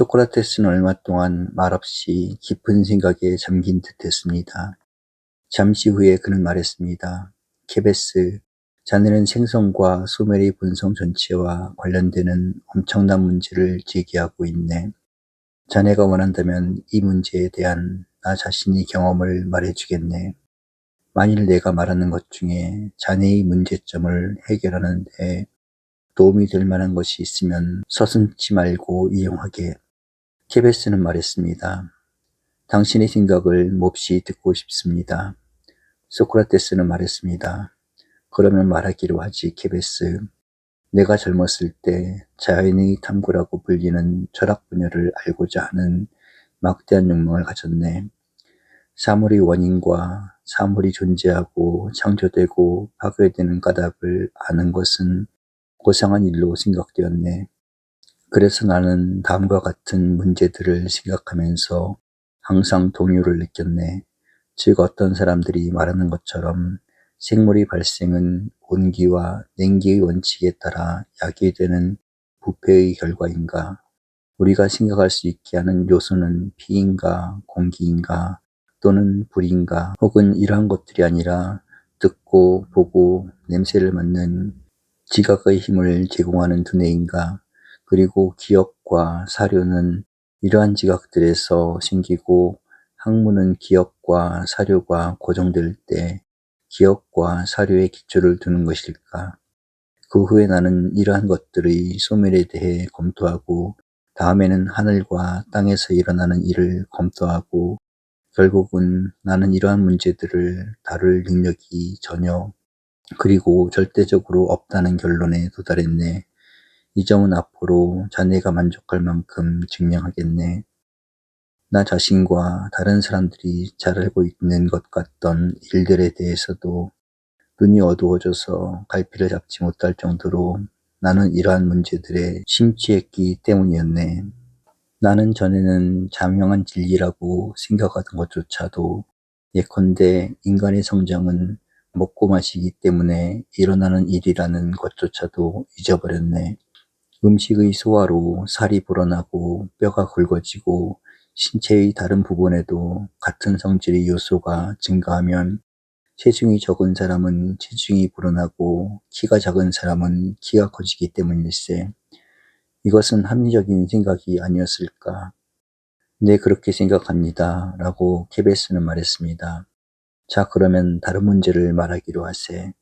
소크라테스는 얼마 동안 말없이 깊은 생각에 잠긴 듯 했습니다. 잠시 후에 그는 말했습니다. 케베스, 자네는 생성과 소멸의 본성 전체와 관련되는 엄청난 문제를 제기하고 있네. 자네가 원한다면 이 문제에 대한 나 자신의 경험을 말해주겠네. 만일 내가 말하는 것 중에 자네의 문제점을 해결하는 데 도움이 될 만한 것이 있으면 서슴지 말고 이용하게. 케베스는 말했습니다. 당신의 생각을 몹시 듣고 싶습니다. 소크라테스는 말했습니다. 그러면 말하기로 하지, 케베스. 내가 젊었을 때 자연의 탐구라고 불리는 철학 분야를 알고자 하는 막대한 욕망을 가졌네. 사물의 원인과 사물이 존재하고 창조되고 파괴되는 까닭을 아는 것은 고상한 일로 생각되었네. 그래서 나는 다음과 같은 문제들을 생각하면서 항상 동요를 느꼈네. 즉 어떤 사람들이 말하는 것처럼 생물의 발생은 온기와 냉기의 원칙에 따라 야기되는 부패의 결과인가? 우리가 생각할 수 있게 하는 요소는 피인가, 공기인가, 또는 불인가, 혹은 이러한 것들이 아니라 듣고 보고 냄새를 맡는 지각의 힘을 제공하는 두뇌인가, 그리고 기억과 사료는 이러한 지각들에서 생기고 학문은 기억과 사료가 고정될 때 기억과 사료의 기초를 두는 것일까? 그 후에 나는 이러한 것들의 소멸에 대해 검토하고 다음에는 하늘과 땅에서 일어나는 일을 검토하고 결국은 나는 이러한 문제들을 다룰 능력이 전혀 그리고 절대적으로 없다는 결론에 도달했네. 이 점은 앞으로 자네가 만족할 만큼 증명하겠네. 나 자신과 다른 사람들이 잘 알고 있는 것 같던 일들에 대해서도 눈이 어두워져서 갈피를 잡지 못할 정도로 나는 이러한 문제들에 심취했기 때문이었네. 나는 전에는 자명한 진리라고 생각하던 것조차도 예컨대 인간의 성장은 먹고 마시기 때문에 일어나는 일이라는 것조차도 잊어버렸네. 음식의 소화로 살이 불어나고 뼈가 굵어지고 신체의 다른 부분에도 같은 성질의 요소가 증가하면 체중이 적은 사람은 체중이 불어나고 키가 작은 사람은 키가 커지기 때문일세. 이것은 합리적인 생각이 아니었을까? 네, 그렇게 생각합니다. 라고 케베스는 말했습니다. 자, 그러면 다른 문제를 말하기로 하세.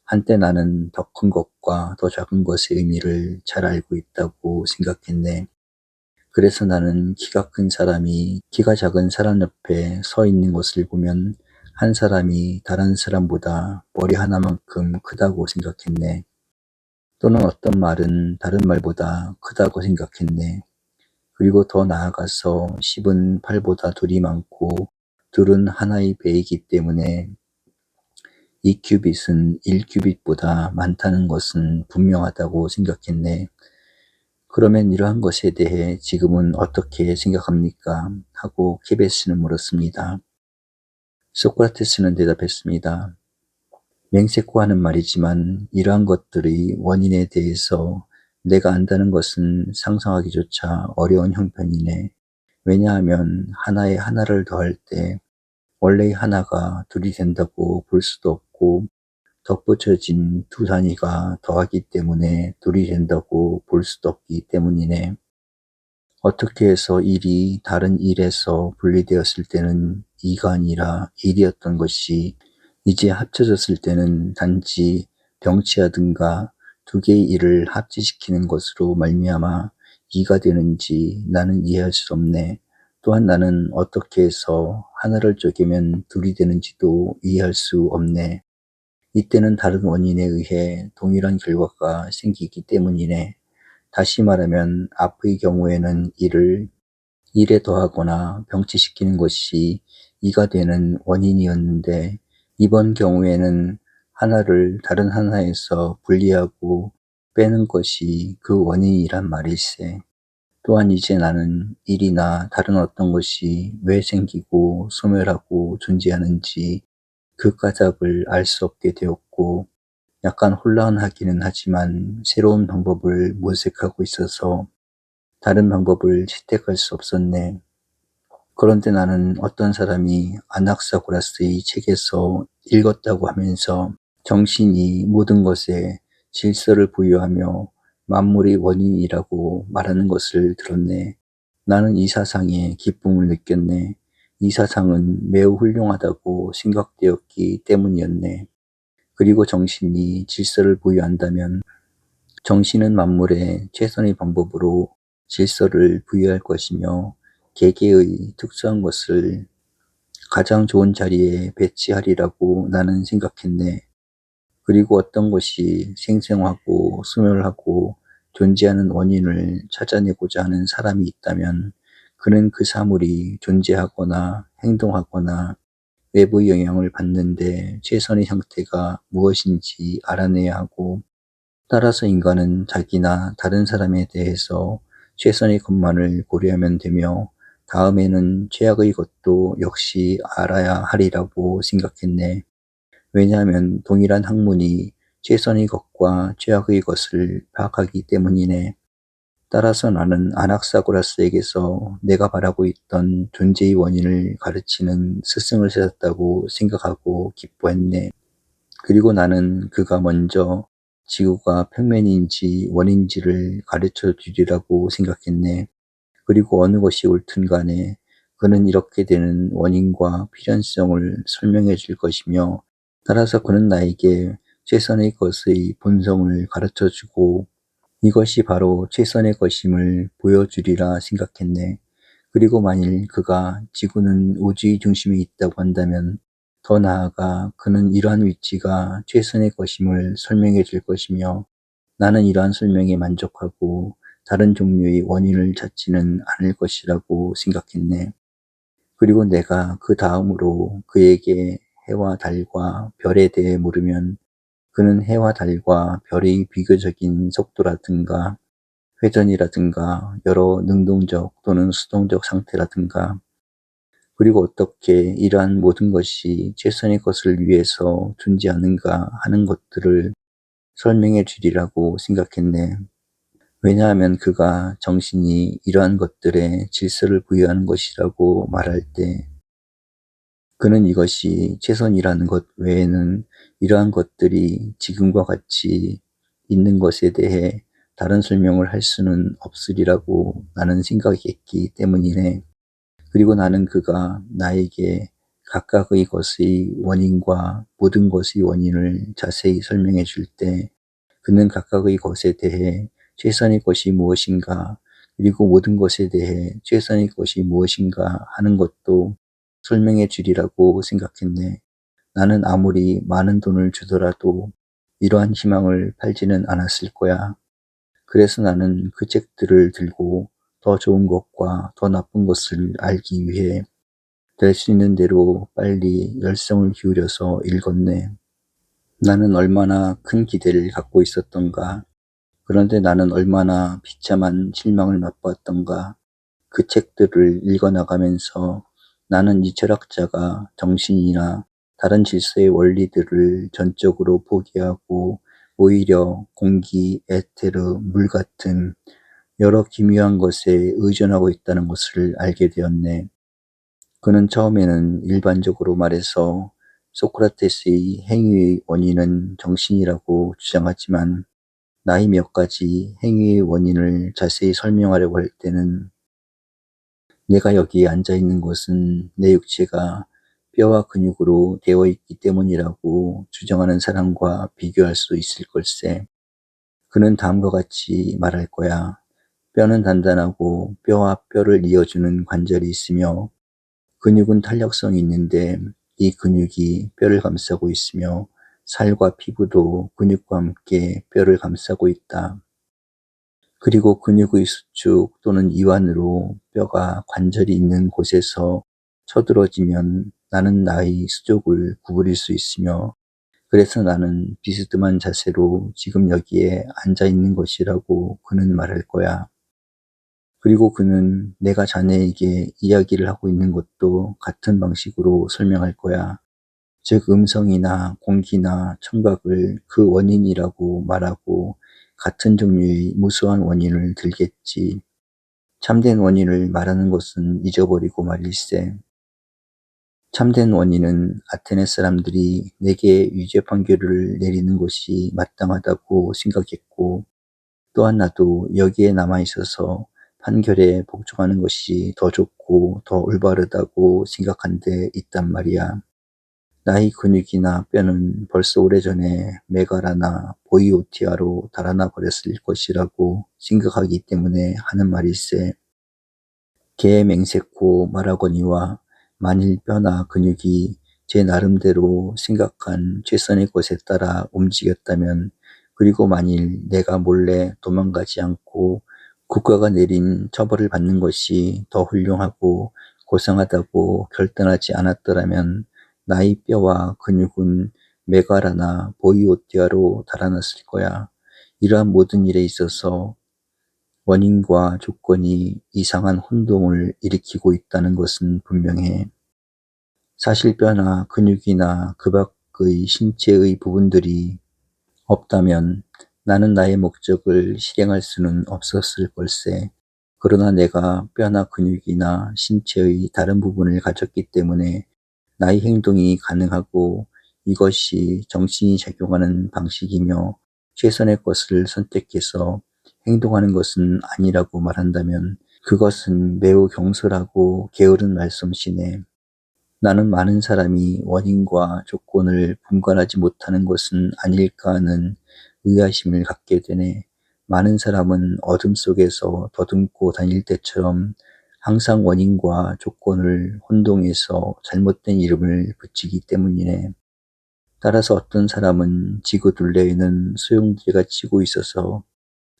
한때 나는 더 큰 것과 더 작은 것의 의미를 잘 알고 있다고 생각했네. 그래서 나는 키가 큰 사람이 키가 작은 사람 옆에 서 있는 것을 보면 한 사람이 다른 사람보다 머리 하나만큼 크다고 생각했네. 또는 어떤 말은 다른 말보다 크다고 생각했네. 그리고 더 나아가서 10은 8보다 둘이 많고 둘은 하나의 배이기 때문에 2큐빗은 1큐빗보다 많다는 것은 분명하다고 생각했네. 그러면 이러한 것에 대해 지금은 어떻게 생각합니까? 하고 케베스는 물었습니다. 소크라테스는 대답했습니다. 맹세코 하는 말이지만 이러한 것들의 원인에 대해서 내가 안다는 것은 상상하기조차 어려운 형편이네. 왜냐하면 하나에 하나를 더할 때 원래의 하나가 둘이 된다고 볼 수도 없고 덧붙여진 두 단위가 더하기 때문에 둘이 된다고 볼 수도 없기 때문이네. 어떻게 해서 일이 다른 일에서 분리되었을 때는 이가 아니라 일이었던 것이 이제 합쳐졌을 때는 단지 병치하든가 두 개의 일을 합치시키는 것으로 말미암아 이가 되는지 나는 이해할 수 없네. 또한 나는 어떻게 해서 하나를 쪼개면 둘이 되는지도 이해할 수 없네. 이때는 다른 원인에 의해 동일한 결과가 생기기 때문이네. 다시 말하면 앞의 경우에는 이를 1에 더하거나 병치시키는 것이 2가 되는 원인이었는데 이번 경우에는 하나를 다른 하나에서 분리하고 빼는 것이 그 원인이란 말일세. 또한 이제 나는 일이나 다른 어떤 것이 왜 생기고 소멸하고 존재하는지 그 까닭을 알 수 없게 되었고 약간 혼란하기는 하지만 새로운 방법을 모색하고 있어서 다른 방법을 채택할 수 없었네. 그런데 나는 어떤 사람이 아낙사고라스의 책에서 읽었다고 하면서 정신이 모든 것에 질서를 부여하며 만물의 원인이라고 말하는 것을 들었네. 나는 이 사상에 기쁨을 느꼈네. 이 사상은 매우 훌륭하다고 생각되었기 때문이었네. 그리고 정신이 질서를 부여한다면 정신은 만물에 최선의 방법으로 질서를 부여할 것이며 개개의 특수한 것을 가장 좋은 자리에 배치하리라고 나는 생각했네. 그리고 어떤 것이 생생하고 소멸하고 존재하는 원인을 찾아내고자 하는 사람이 있다면 그는 그 사물이 존재하거나 행동하거나 외부 영향을 받는데 최선의 형태가 무엇인지 알아내야 하고, 따라서 인간은 자기나 다른 사람에 대해서 최선의 것만을 고려하면 되며 다음에는 최악의 것도 역시 알아야 하리라고 생각했네. 왜냐하면 동일한 학문이 최선의 것과 최악의 것을 파악하기 때문이네. 따라서 나는 아낙사고라스에게서 내가 바라고 있던 존재의 원인을 가르치는 스승을 찾았다고 생각하고 기뻐했네. 그리고 나는 그가 먼저 지구가 평면인지 원인지를 가르쳐 주리라고 생각했네. 그리고 어느 것이 옳든 간에 그는 이렇게 되는 원인과 필연성을 설명해 줄 것이며, 따라서 그는 나에게 최선의 것의 본성을 가르쳐 주고 이것이 바로 최선의 것임을 보여주리라 생각했네. 그리고 만일 그가 지구는 우주의 중심에 있다고 한다면 더 나아가 그는 이러한 위치가 최선의 것임을 설명해 줄 것이며, 나는 이러한 설명에 만족하고 다른 종류의 원인을 찾지는 않을 것이라고 생각했네. 그리고 내가 그 다음으로 그에게 해와 달과 별에 대해 물으면 그는 해와 달과 별의 비교적인 속도라든가 회전이라든가 여러 능동적 또는 수동적 상태라든가, 그리고 어떻게 이러한 모든 것이 최선의 것을 위해서 존재하는가 하는 것들을 설명해 주리라고 생각했네. 왜냐하면 그가 정신이 이러한 것들에 질서를 부여하는 것이라고 말할 때 그는 이것이 최선이라는 것 외에는 이러한 것들이 지금과 같이 있는 것에 대해 다른 설명을 할 수는 없으리라고 나는 생각했기 때문이네. 그리고 나는 그가 나에게 각각의 것의 원인과 모든 것의 원인을 자세히 설명해 줄 때 그는 각각의 것에 대해 최선의 것이 무엇인가, 그리고 모든 것에 대해 최선의 것이 무엇인가 하는 것도 설명해 주리라고 생각했네. 나는 아무리 많은 돈을 주더라도 이러한 희망을 팔지는 않았을 거야. 그래서 나는 그 책들을 들고 더 좋은 것과 더 나쁜 것을 알기 위해 될 수 있는 대로 빨리 열성을 기울여서 읽었네. 나는 얼마나 큰 기대를 갖고 있었던가. 그런데 나는 얼마나 비참한 실망을 맛보았던가. 그 책들을 읽어나가면서 나는 이 철학자가 정신이나 다른 질서의 원리들을 전적으로 포기하고 오히려 공기, 에테르, 물 같은 여러 기묘한 것에 의존하고 있다는 것을 알게 되었네. 그는 처음에는 일반적으로 말해서 소크라테스의 행위의 원인은 정신이라고 주장하지만 나이 몇 가지 행위의 원인을 자세히 설명하려고 할 때는 내가 여기에 앉아 있는 것은 내 육체가 뼈와 근육으로 되어 있기 때문이라고 주장하는 사람과 비교할 수 있을 걸세. 그는 다음과 같이 말할 거야. 뼈는 단단하고 뼈와 뼈를 이어주는 관절이 있으며 근육은 탄력성이 있는데 이 근육이 뼈를 감싸고 있으며 살과 피부도 근육과 함께 뼈를 감싸고 있다. 그리고 근육의 수축 또는 이완으로 뼈가 관절이 있는 곳에서 쳐들어지면 나는 나의 수족을 구부릴 수 있으며, 그래서 나는 비스듬한 자세로 지금 여기에 앉아 있는 것이라고 그는 말할 거야. 그리고 그는 내가 자네에게 이야기를 하고 있는 것도 같은 방식으로 설명할 거야. 즉 음성이나 공기나 청각을 그 원인이라고 말하고 같은 종류의 무수한 원인을 들겠지. 참된 원인을 말하는 것은 잊어버리고 말일세. 참된 원인은 아테네 사람들이 내게 유죄 판결을 내리는 것이 마땅하다고 생각했고, 또한 나도 여기에 남아있어서 판결에 복종하는 것이 더 좋고 더 올바르다고 생각한 데 있단 말이야. 나의 근육이나 뼈는 벌써 오래전에 메가라나 보이오티아로 달아나 버렸을 것이라고 생각하기 때문에 하는 말일세. 개 맹세코 말하거니와 만일 뼈나 근육이 제 나름대로 생각한 최선의 것에 따라 움직였다면, 그리고 만일 내가 몰래 도망가지 않고 국가가 내린 처벌을 받는 것이 더 훌륭하고 고상하다고 결단하지 않았더라면 나의 뼈와 근육은 메가라나 보이오티아로 달아났을 거야. 이러한 모든 일에 있어서 원인과 조건이 이상한 혼동을 일으키고 있다는 것은 분명해. 사실 뼈나 근육이나 그 밖의 신체의 부분들이 없다면 나는 나의 목적을 실행할 수는 없었을 걸세. 그러나 내가 뼈나 근육이나 신체의 다른 부분을 가졌기 때문에 나의 행동이 가능하고, 이것이 정신이 작용하는 방식이며 최선의 것을 선택해서 행동하는 것은 아니라고 말한다면 그것은 매우 경솔하고 게으른 말솜씨네. 나는 많은 사람이 원인과 조건을 분간하지 못하는 것은 아닐까 하는 의아심을 갖게 되네. 많은 사람은 어둠 속에서 더듬고 다닐 때처럼 항상 원인과 조건을 혼동해서 잘못된 이름을 붙이기 때문이네. 따라서 어떤 사람은 지구 둘레에는 소용돌이가 치고 있어서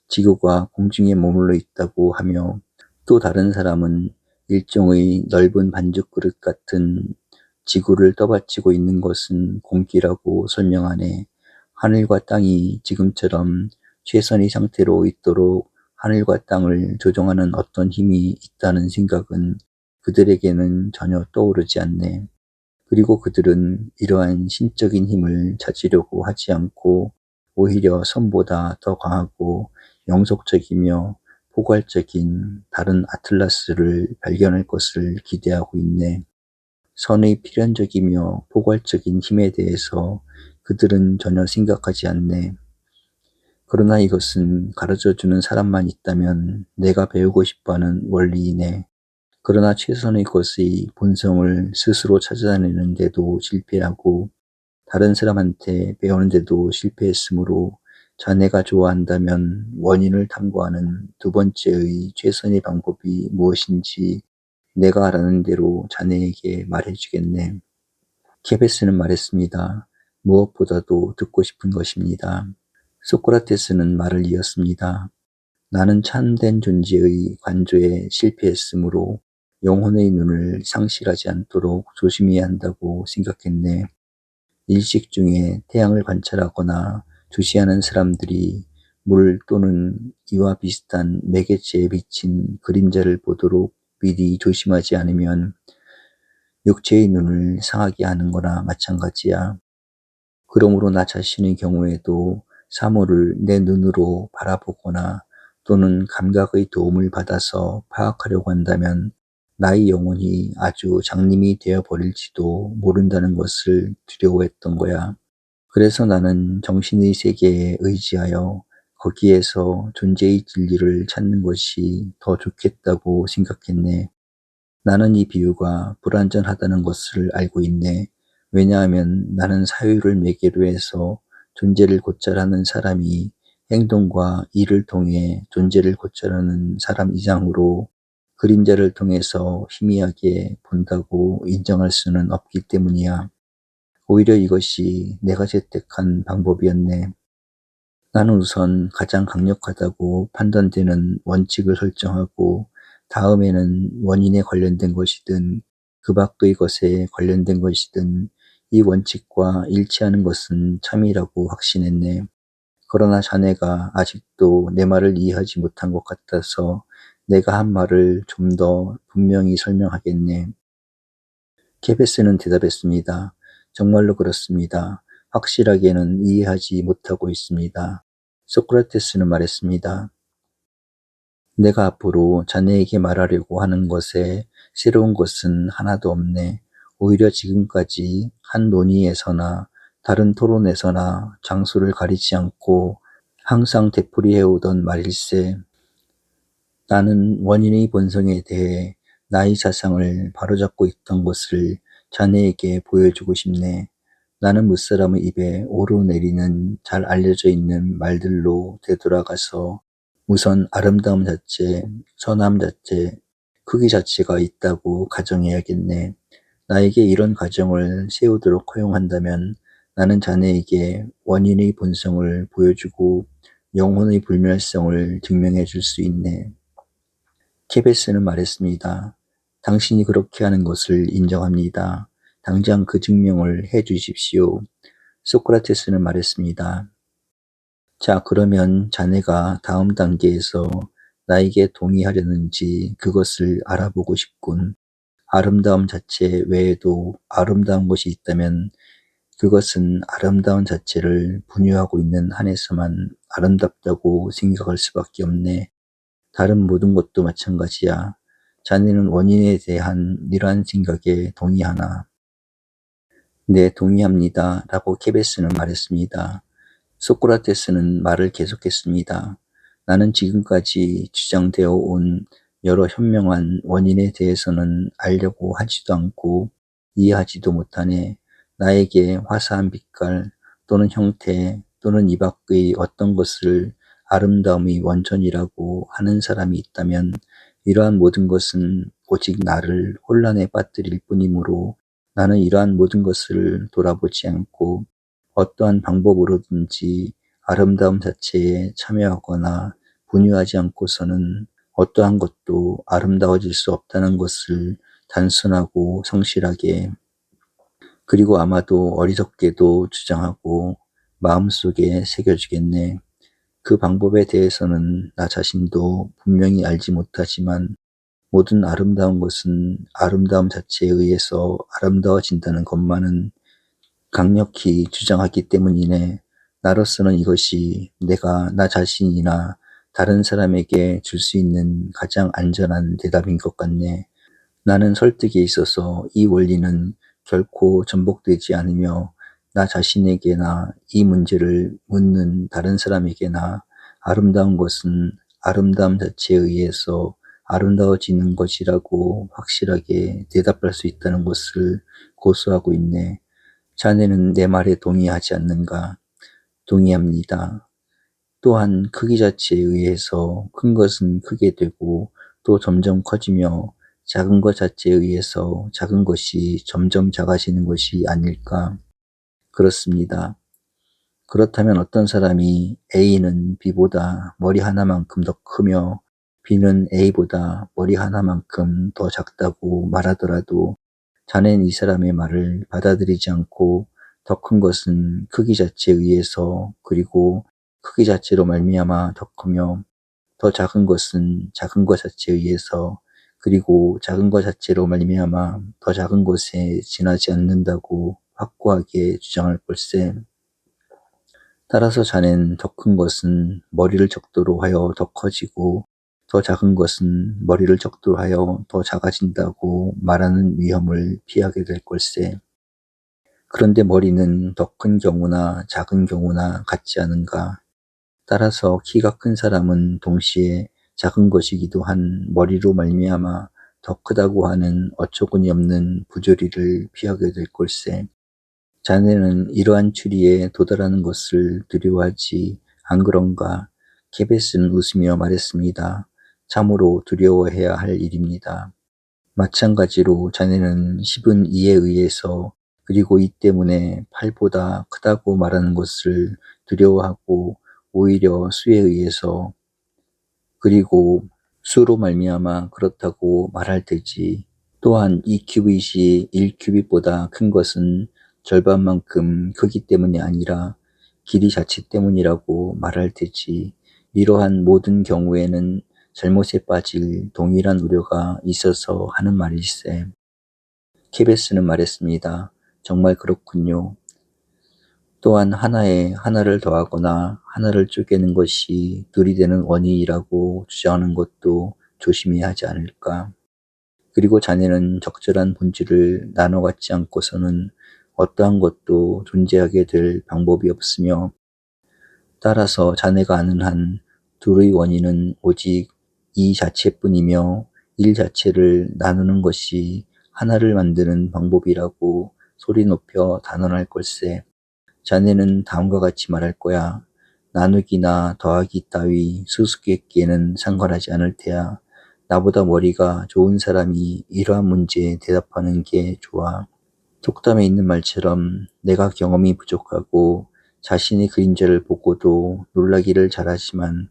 지구가 공중에 머물러 있다고 하며, 또 다른 사람은 일종의 넓은 반죽그릇 같은 지구를 떠받치고 있는 것은 공기라고 설명하네. 하늘과 땅이 지금처럼 최선의 상태로 있도록 하늘과 땅을 조종하는 어떤 힘이 있다는 생각은 그들에게는 전혀 떠오르지 않네. 그리고 그들은 이러한 신적인 힘을 찾으려고 하지 않고 오히려 선보다 더 강하고 영속적이며 포괄적인 다른 아틀라스를 발견할 것을 기대하고 있네. 선의 필연적이며 포괄적인 힘에 대해서 그들은 전혀 생각하지 않네. 그러나 이것은 가르쳐주는 사람만 있다면 내가 배우고 싶어하는 원리이네. 그러나 최선의 것의 본성을 스스로 찾아내는데도 실패하고 다른 사람한테 배우는데도 실패했으므로, 자네가 좋아한다면 원인을 탐구하는 두 번째의 최선의 방법이 무엇인지 내가 알아는 대로 자네에게 말해주겠네. 케베스는 말했습니다. 무엇보다도 듣고 싶은 것입니다. 소크라테스는 말을 이었습니다. 나는 참된 존재의 관조에 실패했으므로 영혼의 눈을 상실하지 않도록 조심해야 한다고 생각했네. 일식 중에 태양을 관찰하거나 주시하는 사람들이 물 또는 이와 비슷한 매개체에 비친 그림자를 보도록 미리 조심하지 않으면 육체의 눈을 상하게 하는 거나 마찬가지야. 그러므로 나 자신의 경우에도 사물을 내 눈으로 바라보거나 또는 감각의 도움을 받아서 파악하려고 한다면 나의 영혼이 아주 장님이 되어버릴지도 모른다는 것을 두려워했던 거야. 그래서 나는 정신의 세계에 의지하여 거기에서 존재의 진리를 찾는 것이 더 좋겠다고 생각했네. 나는 이 비유가 불완전하다는 것을 알고 있네. 왜냐하면 나는 사유를 매개로 해서 존재를 고찰하는 사람이 행동과 일을 통해 존재를 고찰하는 사람 이상으로 그림자를 통해서 희미하게 본다고 인정할 수는 없기 때문이야. 오히려 이것이 내가 채택한 방법이었네. 나는 우선 가장 강력하다고 판단되는 원칙을 설정하고, 다음에는 원인에 관련된 것이든 그 밖의 것에 관련된 것이든 이 원칙과 일치하는 것은 참이라고 확신했네. 그러나 자네가 아직도 내 말을 이해하지 못한 것 같아서 내가 한 말을 좀 더 분명히 설명하겠네. 케베스는 대답했습니다. 정말로 그렇습니다. 확실하게는 이해하지 못하고 있습니다. 소크라테스는 말했습니다. 내가 앞으로 자네에게 말하려고 하는 것에 새로운 것은 하나도 없네. 오히려 지금까지 한 논의에서나 다른 토론에서나 장소를 가리지 않고 항상 되풀이해오던 말일세. 나는 원인의 본성에 대해 나의 사상을 바로잡고 있던 것을 자네에게 보여주고 싶네. 나는 무사람의 입에 오르내리는 잘 알려져 있는 말들로 되돌아가서 우선 아름다움 자체, 선함 자체, 크기 자체가 있다고 가정해야겠네. 나에게 이런 가정을 세우도록 허용한다면 나는 자네에게 원인의 본성을 보여주고 영혼의 불멸성을 증명해 줄 수 있네. 케베스는 말했습니다. 당신이 그렇게 하는 것을 인정합니다. 당장 그 증명을 해 주십시오. 소크라테스는 말했습니다. 자, 그러면 자네가 다음 단계에서 나에게 동의하려는지 그것을 알아보고 싶군. 아름다움 자체 외에도 아름다운 것이 있다면 그것은 아름다운 자체를 분유하고 있는 한에서만 아름답다고 생각할 수밖에 없네. 다른 모든 것도 마찬가지야. 자네는 원인에 대한 이러한 생각에 동의하나? 네, 동의합니다. 라고 케베스는 말했습니다. 소크라테스는 말을 계속했습니다. 나는 지금까지 주장되어 온 여러 현명한 원인에 대해서는 알려고 하지도 않고 이해하지도 못하네. 나에게 화사한 빛깔 또는 형태 또는 이 밖의 어떤 것을 아름다움의 원천이라고 하는 사람이 있다면 이러한 모든 것은 오직 나를 혼란에 빠뜨릴 뿐이므로 나는 이러한 모든 것을 돌아보지 않고 어떠한 방법으로든지 아름다움 자체에 참여하거나 분유하지 않고서는 어떠한 것도 아름다워질 수 없다는 것을 단순하고 성실하게 그리고 아마도 어리석게도 주장하고 마음속에 새겨주겠네. 그 방법에 대해서는 나 자신도 분명히 알지 못하지만 모든 아름다운 것은 아름다움 자체에 의해서 아름다워진다는 것만은 강력히 주장하기 때문이네. 나로서는 이것이 내가 나 자신이나 다른 사람에게 줄 수 있는 가장 안전한 대답인 것 같네. 나는 설득에 있어서 이 원리는 결코 전복되지 않으며 나 자신에게나 이 문제를 묻는 다른 사람에게나 아름다운 것은 아름다움 자체에 의해서 아름다워지는 것이라고 확실하게 대답할 수 있다는 것을 고수하고 있네. 자네는 내 말에 동의하지 않는가? 동의합니다. 또한 크기 자체에 의해서 큰 것은 크게 되고 또 점점 커지며 작은 것 자체에 의해서 작은 것이 점점 작아지는 것이 아닐까? 그렇습니다. 그렇다면 어떤 사람이 A는 B보다 머리 하나만큼 더 크며 B는 A보다 머리 하나만큼 더 작다고 말하더라도 자네는 이 사람의 말을 받아들이지 않고 더 큰 것은 크기 자체에 의해서 그리고 크기 자체로 말미암아 더 크며 더 작은 것은 작은 것 자체에 의해서 그리고 작은 것 자체로 말미암아 더 작은 것에 지나지 않는다고 확고하게 주장할 걸세. 따라서 자네는 더 큰 것은 머리를 적도로 하여 더 커지고 더 작은 것은 머리를 적도로 하여 더 작아진다고 말하는 위험을 피하게 될 걸세. 그런데 머리는 더 큰 경우나 작은 경우나 같지 않은가? 따라서 키가 큰 사람은 동시에 작은 것이기도 한 머리로 말미암아 더 크다고 하는 어처구니 없는 부조리를 피하게 될 걸세. 자네는 이러한 추리에 도달하는 것을 두려워하지 안 그런가? 케베스는 웃으며 말했습니다. 참으로 두려워해야 할 일입니다. 마찬가지로 자네는 10은 2에 의해서 그리고 이 때문에 8보다 크다고 말하는 것을 두려워하고 오히려 수에 의해서 그리고 수로 말미암아 그렇다고 말할 테지. 또한 2큐빗이 1큐빗보다 큰 것은 절반만큼 크기 때문이 아니라 길이 자체 때문이라고 말할 테지. 이러한 모든 경우에는 잘못에 빠질 동일한 우려가 있어서 하는 말일세. 케베스는 말했습니다. 정말 그렇군요. 또한 하나에 하나를 더하거나 하나를 쪼개는 것이 둘이 되는 원인이라고 주장하는 것도 조심해야 하지 않을까. 그리고 자네는 적절한 본질을 나눠 갖지 않고서는 어떠한 것도 존재하게 될 방법이 없으며, 따라서 자네가 아는 한 둘의 원인은 오직 이 자체뿐이며 일 자체를 나누는 것이 하나를 만드는 방법이라고 소리 높여 단언할 걸세. 자네는 다음과 같이 말할 거야. 나누기나 더하기 따위 수수께끼에는 상관하지 않을 테야. 나보다 머리가 좋은 사람이 이러한 문제에 대답하는 게 좋아. 속담에 있는 말처럼 내가 경험이 부족하고 자신의 그림자를 보고도 놀라기를 잘하지만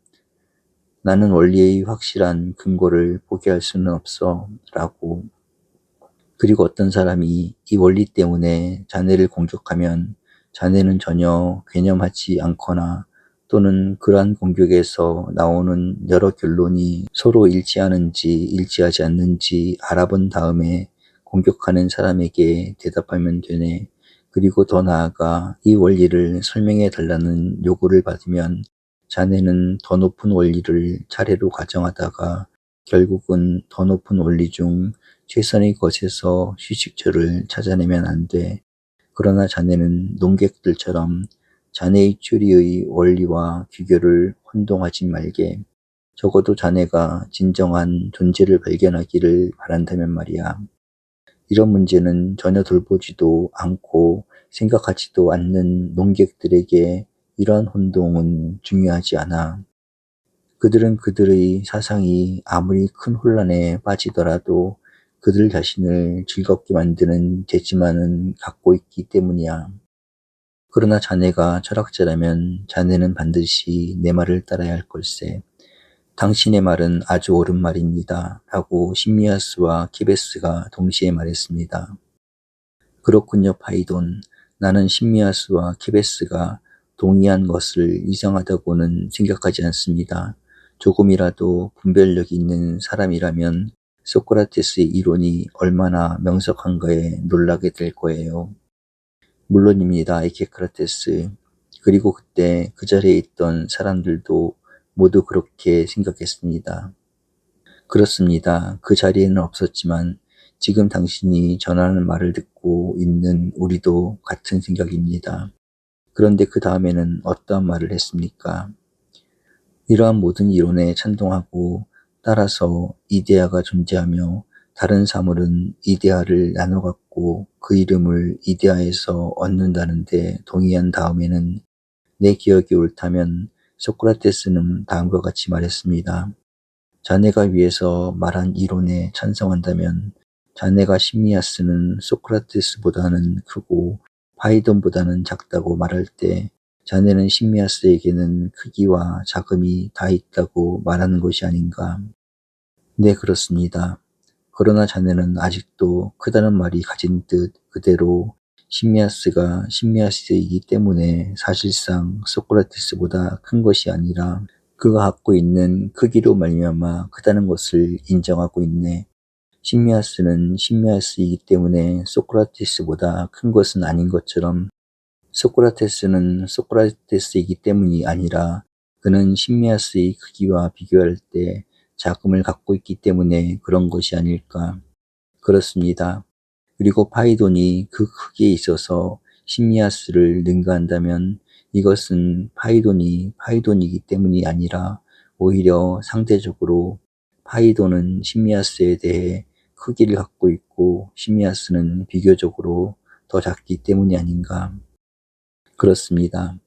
나는 원리의 확실한 근거를 포기할 수는 없어 라고. 그리고 어떤 사람이 이 원리 때문에 자네를 공격하면 자네는 전혀 괴념하지 않거나 또는 그러한 공격에서 나오는 여러 결론이 서로 일치하는지 일치하지 않는지 알아본 다음에 공격하는 사람에게 대답하면 되네. 그리고 더 나아가 이 원리를 설명해 달라는 요구를 받으면 자네는 더 높은 원리를 차례로 가정하다가 결국은 더 높은 원리 중 최선의 것에서 휴식처를 찾아내면 안 돼. 그러나 자네는 농객들처럼 자네의 추리의 원리와 규교를 혼동하지 말게. 적어도 자네가 진정한 존재를 발견하기를 바란다면 말이야. 이런 문제는 전혀 돌보지도 않고 생각하지도 않는 농객들에게 이러한 혼동은 중요하지 않아. 그들은 그들의 사상이 아무리 큰 혼란에 빠지더라도 그들 자신을 즐겁게 만드는 재치만은 갖고 있기 때문이야. 그러나 자네가 철학자라면 자네는 반드시 내 말을 따라야 할 걸세. 당신의 말은 아주 옳은 말입니다. 라고 신미아스와 키베스가 동시에 말했습니다. 그렇군요, 파이돈. 나는 신미아스와 키베스가 동의한 것을 이상하다고는 생각하지 않습니다. 조금이라도 분별력이 있는 사람이라면 소크라테스의 이론이 얼마나 명석한가에 놀라게 될 거예요. 물론입니다, 에케크라테스. 그리고 그때 그 자리에 있던 사람들도 모두 그렇게 생각했습니다. 그렇습니다. 그 자리에는 없었지만 지금 당신이 전하는 말을 듣고 있는 우리도 같은 생각입니다. 그런데 그 다음에는 어떠한 말을 했습니까? 이러한 모든 이론에 찬동하고 따라서 이데아가 존재하며 다른 사물은 이데아를 나눠 갖고 그 이름을 이데아에서 얻는다는데 동의한 다음에는 내 기억이 옳다면 소크라테스는 다음과 같이 말했습니다. 자네가 위에서 말한 이론에 찬성한다면 자네가 심리아스는 소크라테스보다는 크고 파이돈보다는 작다고 말할 때 자네는 심리아스에게는 크기와 작음이 다 있다고 말하는 것이 아닌가. 네, 그렇습니다. 그러나 자네는 아직도 크다는 말이 가진 뜻 그대로 심리아스가 심리아스이기 때문에 사실상 소크라테스보다 큰 것이 아니라 그가 갖고 있는 크기로 말미암아 크다는 것을 인정하고 있네. 심미아스는 심미아스이기 때문에 소크라테스보다 큰 것은 아닌 것처럼 소크라테스는 소크라테스이기 때문이 아니라 그는 심미아스의 크기와 비교할 때 작음을 갖고 있기 때문에 그런 것이 아닐까. 그렇습니다. 그리고 파이돈이 그 크기에 있어서 심리아스를 능가한다면 이것은 파이돈이 파이돈이기 때문이 아니라 오히려 상대적으로 파이돈은 심리아스에 대해 크기를 갖고 있고 심리아스는 비교적으로 더 작기 때문이 아닌가. 그렇습니다.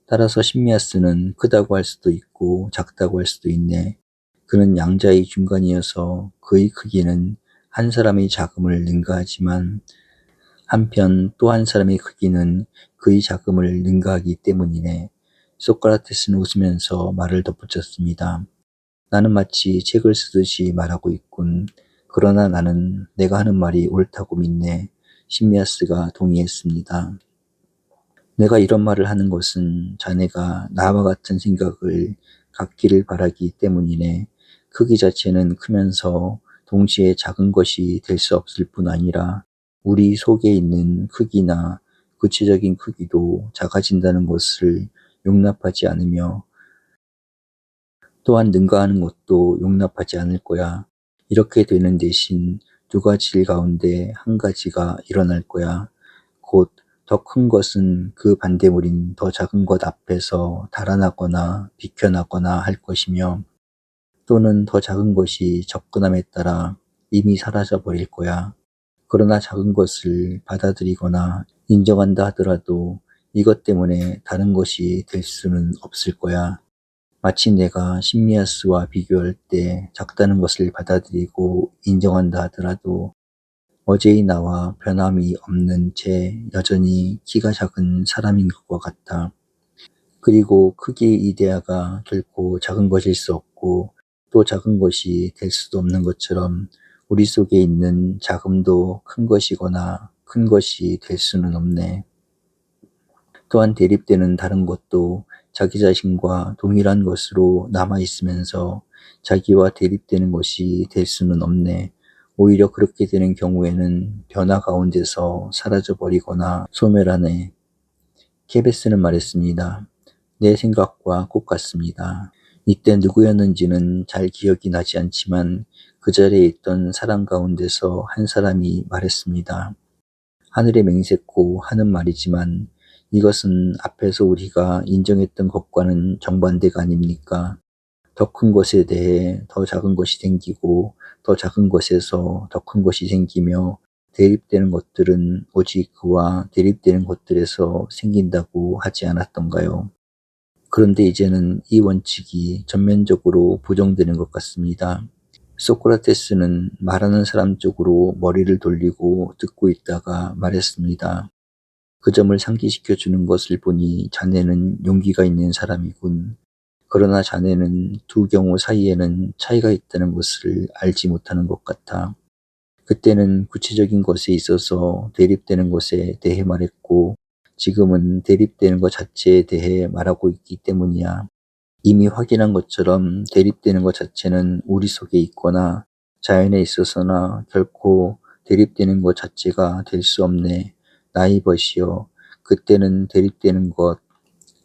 따라서 심리아스는 크다고 할 수도 있고 작다고 할 수도 있네. 그는 양자의 중간이어서 그의 크기는 한 사람의 작음을 능가하지만 한편 또 한 사람의 크기는 그의 작음을 능가하기 때문이네. 소크라테스는 웃으면서 말을 덧붙였습니다. 나는 마치 책을 쓰듯이 말하고 있군. 그러나 나는 내가 하는 말이 옳다고 믿네. 심미아스가 동의했습니다. 내가 이런 말을 하는 것은 자네가 나와 같은 생각을 갖기를 바라기 때문이네. 크기 자체는 크면서 동시에 작은 것이 될 수 없을 뿐 아니라 우리 속에 있는 크기나 구체적인 크기도 작아진다는 것을 용납하지 않으며 또한 능가하는 것도 용납하지 않을 거야. 이렇게 되는 대신 두 가지 일 가운데 한 가지가 일어날 거야. 곧 더 큰 것은 그 반대물인 더 작은 것 앞에서 달아나거나 비켜나거나 할 것이며 또는 더 작은 것이 접근함에 따라 이미 사라져 버릴 거야. 그러나 작은 것을 받아들이거나 인정한다 하더라도 이것 때문에 다른 것이 될 수는 없을 거야. 마치 내가 심리아스와 비교할 때 작다는 것을 받아들이고 인정한다 하더라도 어제의 나와 변함이 없는 채 여전히 키가 작은 사람인 것과 같아. 그리고 크기의 이데아가 결코 작은 것일 수 없고 또 작은 것이 될 수도 없는 것처럼 우리 속에 있는 작음도 큰 것이거나 큰 것이 될 수는 없네. 또한 대립되는 다른 것도 자기 자신과 동일한 것으로 남아있으면서 자기와 대립되는 것이 될 수는 없네. 오히려 그렇게 되는 경우에는 변화 가운데서 사라져버리거나 소멸하네. 케베스는 말했습니다. 내 생각과 꼭 같습니다. 이때 누구였는지는 잘 기억이 나지 않지만 그 자리에 있던 사람 가운데서 한 사람이 말했습니다. 하늘의 맹세코 하는 말이지만 이것은 앞에서 우리가 인정했던 것과는 정반대가 아닙니까? 더 큰 것에 대해 더 작은 것이 생기고 더 작은 것에서 더 큰 것이 생기며 대립되는 것들은 오직 그와 대립되는 것들에서 생긴다고 하지 않았던가요? 그런데 이제는 이 원칙이 전면적으로 부정되는 것 같습니다. 소크라테스는 말하는 사람 쪽으로 머리를 돌리고 듣고 있다가 말했습니다. 그 점을 상기시켜 주는 것을 보니 자네는 용기가 있는 사람이군. 그러나 자네는 두 경우 사이에는 차이가 있다는 것을 알지 못하는 것 같아. 그때는 구체적인 것에 있어서 대립되는 것에 대해 말했고 지금은 대립되는 것 자체에 대해 말하고 있기 때문이야. 이미 확인한 것처럼 대립되는 것 자체는 우리 속에 있거나 자연에 있어서나 결코 대립되는 것 자체가 될 수 없네. 나이벗이여, 그때는 대립되는 것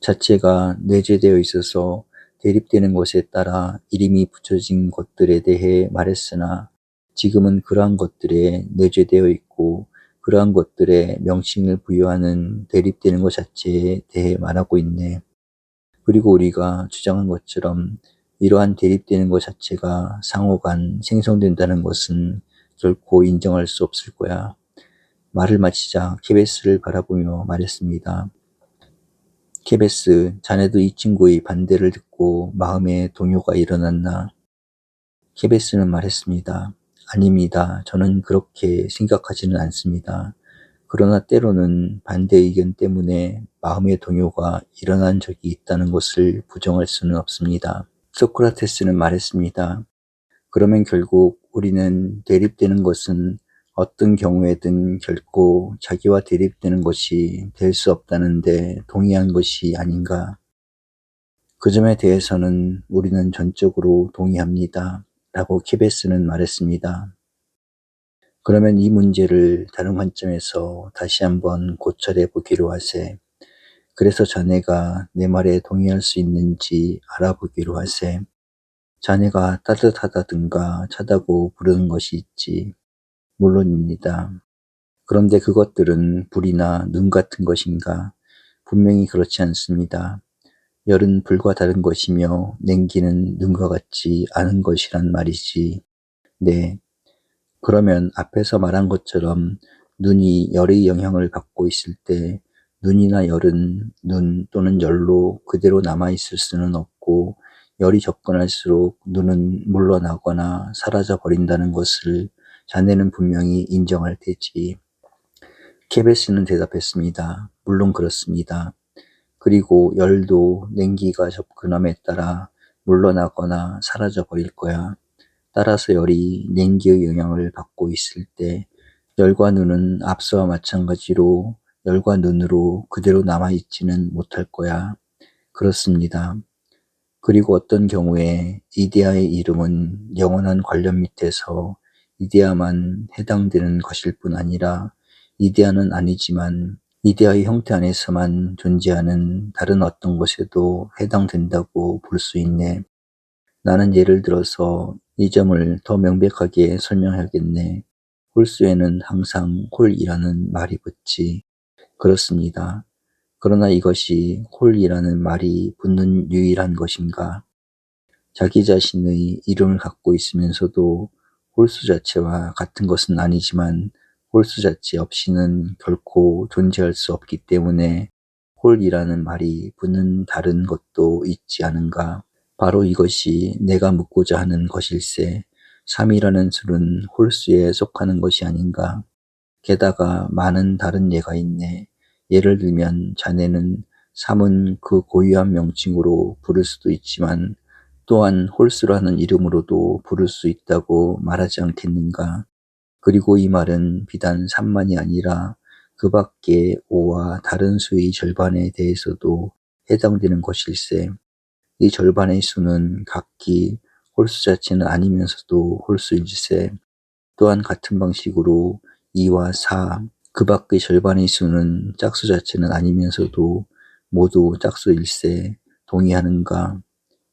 자체가 내재되어 있어서 대립되는 것에 따라 이름이 붙여진 것들에 대해 말했으나 지금은 그러한 것들에 내재되어 있고 그러한 것들에 명칭을 부여하는 대립되는 것 자체에 대해 말하고 있네. 그리고 우리가 주장한 것처럼 이러한 대립되는 것 자체가 상호간 생성된다는 것은 결코 인정할 수 없을 거야. 말을 마치자 케베스를 바라보며 말했습니다. 케베스, 자네도 이 친구의 반대를 듣고 마음에 동요가 일어났나? 케베스는 말했습니다. 아닙니다. 저는 그렇게 생각하지는 않습니다. 그러나 때로는 반대 의견 때문에 마음의 동요가 일어난 적이 있다는 것을 부정할 수는 없습니다. 소크라테스는 말했습니다. 그러면 결국 우리는 대립되는 것은 어떤 경우에든 결코 자기와 대립되는 것이 될 수 없다는데 동의한 것이 아닌가. 그 점에 대해서는 우리는 전적으로 동의합니다. 라고 케베스는 말했습니다. 그러면 이 문제를 다른 관점에서 다시 한번 고찰해 보기로 하세. 그래서 자네가 내 말에 동의할 수 있는지 알아보기로 하세. 자네가 따뜻하다든가 차다고 부르는 것이 있지. 물론입니다. 그런데 그것들은 불이나 눈 같은 것인가? 분명히 그렇지 않습니다. 열은 불과 다른 것이며 냉기는 눈과 같지 않은 것이란 말이지. 네. 그러면 앞에서 말한 것처럼 눈이 열의 영향을 받고 있을 때 눈이나 열은 눈 또는 열로 그대로 남아있을 수는 없고 열이 접근할수록 눈은 물러나거나 사라져 버린다는 것을 자네는 분명히 인정할 테지. 케베스는 대답했습니다. 물론 그렇습니다. 그리고 열도 냉기가 접근함에 따라 물러나거나 사라져 버릴 거야. 따라서 열이 냉기의 영향을 받고 있을 때 열과 눈은 앞서와 마찬가지로 열과 눈으로 그대로 남아있지는 못할 거야. 그렇습니다. 그리고 어떤 경우에 이데아의 이름은 영원한 관련 밑에서 이데아만 해당되는 것일 뿐 아니라 이데아는 아니지만 이데아의 형태 안에서만 존재하는 다른 어떤 것에도 해당된다고 볼 수 있네. 나는 예를 들어서 이 점을 더 명백하게 설명해야겠네. 홀수에는 항상 홀이라는 말이 붙지. 그렇습니다. 그러나 이것이 홀이라는 말이 붙는 유일한 것인가? 자기 자신의 이름을 갖고 있으면서도 홀수 자체와 같은 것은 아니지만 홀수 자체 없이는 결코 존재할 수 없기 때문에 홀이라는 말이 붙는 다른 것도 있지 않은가? 바로 이것이 내가 묻고자 하는 것일세. 3이라는 수는 홀수에 속하는 것이 아닌가? 게다가 많은 다른 예가 있네. 예를 들면 자네는 3은 그 고유한 명칭으로 부를 수도 있지만 또한 홀수라는 이름으로도 부를 수 있다고 말하지 않겠는가? 그리고 이 말은 비단 3만이 아니라 그 밖에 5와 다른 수의 절반에 대해서도 해당되는 것일세. 이 절반의 수는 각기 홀수 자체는 아니면서도 홀수일세. 또한 같은 방식으로 2와 4, 그 밖의 절반의 수는 짝수 자체는 아니면서도 모두 짝수일세. 동의하는가?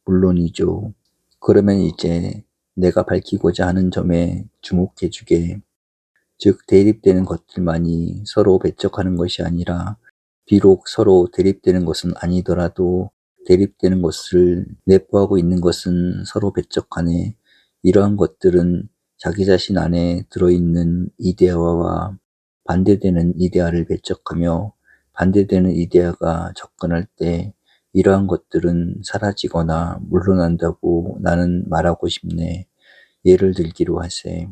물론이죠. 그러면 이제 내가 밝히고자 하는 점에 주목해 주게. 즉 대립되는 것들만이 서로 배척하는 것이 아니라 비록 서로 대립되는 것은 아니더라도 대립되는 것을 내포하고 있는 것은 서로 배척하네. 이러한 것들은 자기 자신 안에 들어있는 이데아와 반대되는 이데아를 배척하며 반대되는 이데아가 접근할 때 이러한 것들은 사라지거나 물러난다고 나는 말하고 싶네. 예를 들기로 하세.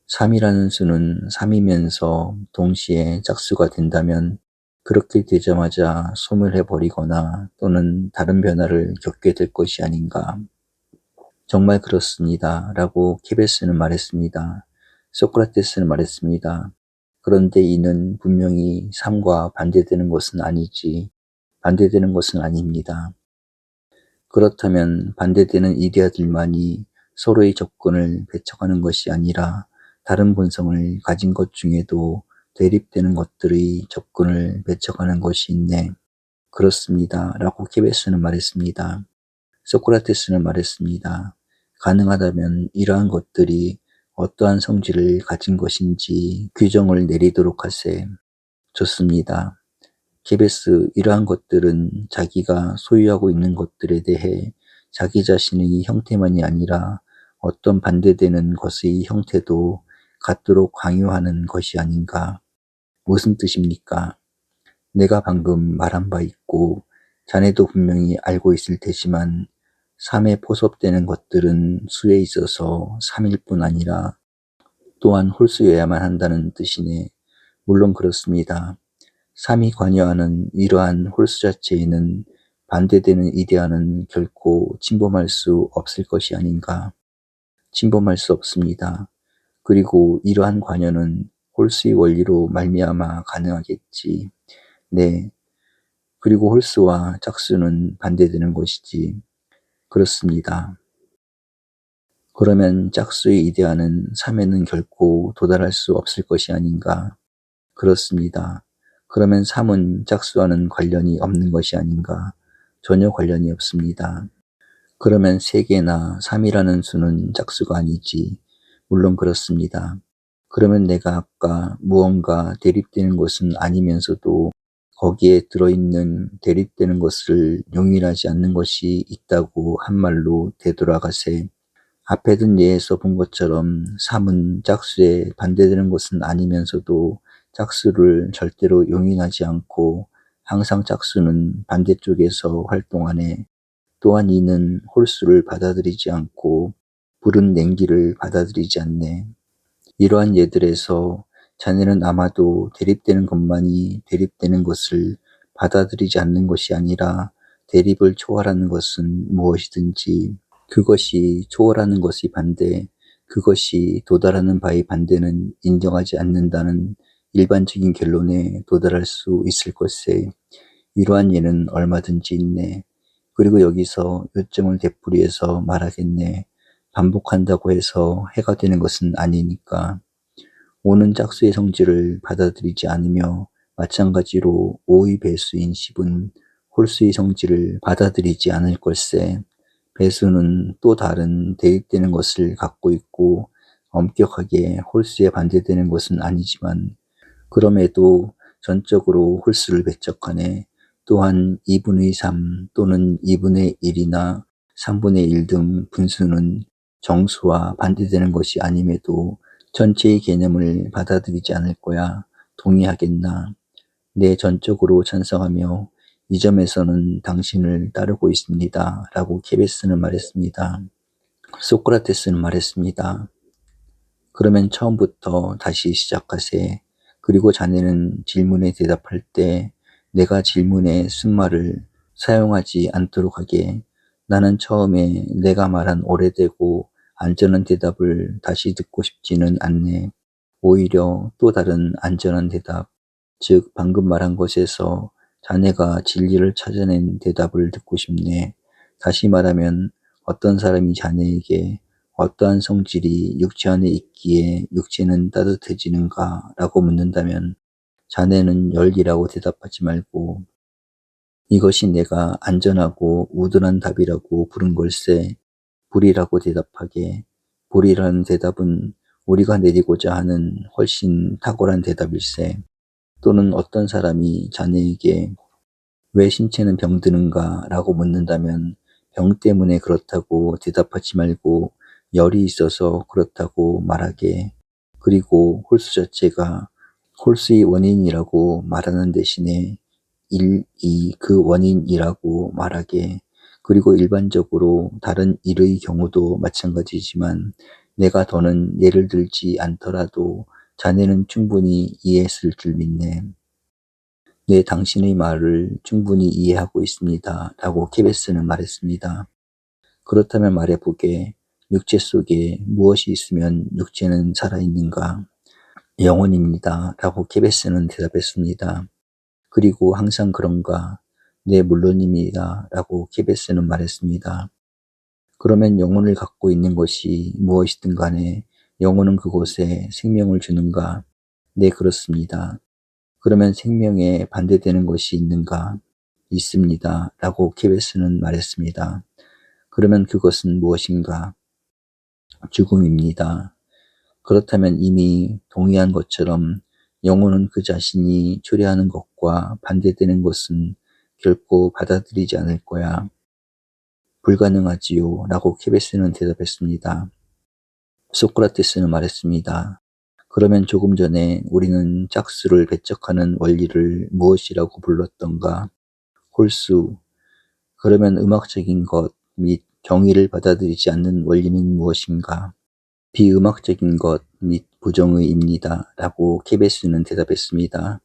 3이라는 수는 3이면서 동시에 짝수가 된다면 그렇게 되자마자 소멸해버리거나 또는 다른 변화를 겪게 될 것이 아닌가. 정말 그렇습니다. 라고 케베스는 말했습니다. 소크라테스는 말했습니다. 그런데 이는 분명히 3과 반대되는 것은 아니지. 반대되는 것은 아닙니다. 그렇다면 반대되는 이데아들만이 서로의 접근을 배척하는 것이 아니라 다른 본성을 가진 것 중에도 대립되는 것들의 접근을 배척하는 것이 있네. 그렇습니다. 라고 케베스는 말했습니다. 소크라테스는 말했습니다. 가능하다면 이러한 것들이 어떠한 성질을 가진 것인지 규정을 내리도록 하세. 좋습니다. 케베스, 이러한 것들은 자기가 소유하고 있는 것들에 대해 자기 자신의 형태만이 아니라 어떤 반대되는 것의 형태도 갖도록 강요하는 것이 아닌가. 무슨 뜻입니까? 내가 방금 말한 바 있고 자네도 분명히 알고 있을 테지만 3에 포섭되는 것들은 수에 있어서 3일 뿐 아니라 또한 홀수여야만 한다는 뜻이네. 물론 그렇습니다. 3이 관여하는 이러한 홀수 자체에는 반대되는 이데아는 결코 침범할 수 없을 것이 아닌가. 침범할 수 없습니다. 그리고 이러한 관여는 홀수의 원리로 말미암아 가능하겠지. 네. 그리고 홀수와 짝수는 반대되는 것이지. 그렇습니다. 그러면 짝수의 이데아는 3에는 결코 도달할 수 없을 것이 아닌가. 그렇습니다. 그러면 3은 짝수와는 관련이 없는 것이 아닌가. 전혀 관련이 없습니다. 그러면 3개나 3이라는 수는 짝수가 아니지. 물론 그렇습니다. 그러면 내가 아까 무언가 대립되는 것은 아니면서도 거기에 들어있는 대립되는 것을 용인하지 않는 것이 있다고 한 말로 되돌아가세. 앞에 든 예에서 본 것처럼 3은 짝수에 반대되는 것은 아니면서도 짝수를 절대로 용인하지 않고 항상 짝수는 반대쪽에서 활동하네. 또한 이는 홀수를 받아들이지 않고 불은 냉기를 받아들이지 않네. 이러한 예들에서 자네는 아마도 대립되는 것만이 대립되는 것을 받아들이지 않는 것이 아니라 대립을 초월하는 것은 무엇이든지 그것이 초월하는 것의 반대, 그것이 도달하는 바의 반대는 인정하지 않는다는 일반적인 결론에 도달할 수 있을 것에 이러한 예는 얼마든지 있네. 그리고 여기서 요점을 되풀이해서 말하겠네. 반복한다고 해서 해가 되는 것은 아니니까. 오는 짝수의 성질을 받아들이지 않으며 마찬가지로 오의 배수인 십은 홀수의 성질을 받아들이지 않을 걸세. 배수는 또 다른 대입되는 것을 갖고 있고 엄격하게 홀수에 반대되는 것은 아니지만 그럼에도 전적으로 홀수를 배척하네. 또한 2분의 3 또는 2분의 1이나 3분의 1 등 분수는 정수와 반대되는 것이 아님에도 전체의 개념을 받아들이지 않을 거야. 동의하겠나? 네, 전적으로 찬성하며 이 점에서는 당신을 따르고 있습니다. 라고 케베스는 말했습니다. 소크라테스는 말했습니다. 그러면 처음부터 다시 시작하세. 그리고 자네는 질문에 대답할 때 내가 질문의 순말을 사용하지 않도록 하게. 나는 처음에 내가 말한 오래되고 안전한 대답을 다시 듣고 싶지는 않네. 오히려 또 다른 안전한 대답, 즉 방금 말한 것에서 자네가 진리를 찾아낸 대답을 듣고 싶네. 다시 말하면 어떤 사람이 자네에게 어떠한 성질이 육체 안에 있기에 육체는 따뜻해지는가 라고 묻는다면 자네는 열기라고 대답하지 말고 이것이 내가 안전하고 우둔한 답이라고 부른 걸세. 불이라고 대답하게. 불이라는 대답은 우리가 내리고자 하는 훨씬 탁월한 대답일세. 또는 어떤 사람이 자네에게 왜 신체는 병드는가 라고 묻는다면 병 때문에 그렇다고 대답하지 말고 열이 있어서 그렇다고 말하게. 그리고 홀수 자체가 홀수의 원인이라고 말하는 대신에 1, 2 그 원인이라고 말하게. 그리고 일반적으로 다른 일의 경우도 마찬가지지만 내가 더는 예를 들지 않더라도 자네는 충분히 이해했을 줄 믿네. 네, 당신의 말을 충분히 이해하고 있습니다. 라고 케베스는 말했습니다. 그렇다면 말해보게. 육체 속에 무엇이 있으면 육체는 살아있는가? 영혼입니다. 라고 케베스는 대답했습니다. 그리고 항상 그런가? 네, 물론입니다. 라고 케베스는 말했습니다. 그러면 영혼을 갖고 있는 것이 무엇이든 간에 영혼은 그곳에 생명을 주는가? 네, 그렇습니다. 그러면 생명에 반대되는 것이 있는가? 있습니다. 라고 케베스는 말했습니다. 그러면 그것은 무엇인가? 죽음입니다. 그렇다면 이미 동의한 것처럼 영혼은 그 자신이 초래하는 것과 반대되는 것은 결코 받아들이지 않을 거야. 불가능하지요. 라고 케베스는 대답했습니다. 소크라테스는 말했습니다. 그러면 조금 전에 우리는 짝수를 배척하는 원리를 무엇이라고 불렀던가? 홀수. 그러면 음악적인 것 및 경의를 받아들이지 않는 원리는 무엇인가? 비음악적인 것 및 부정의입니다. 라고 케베스는 대답했습니다.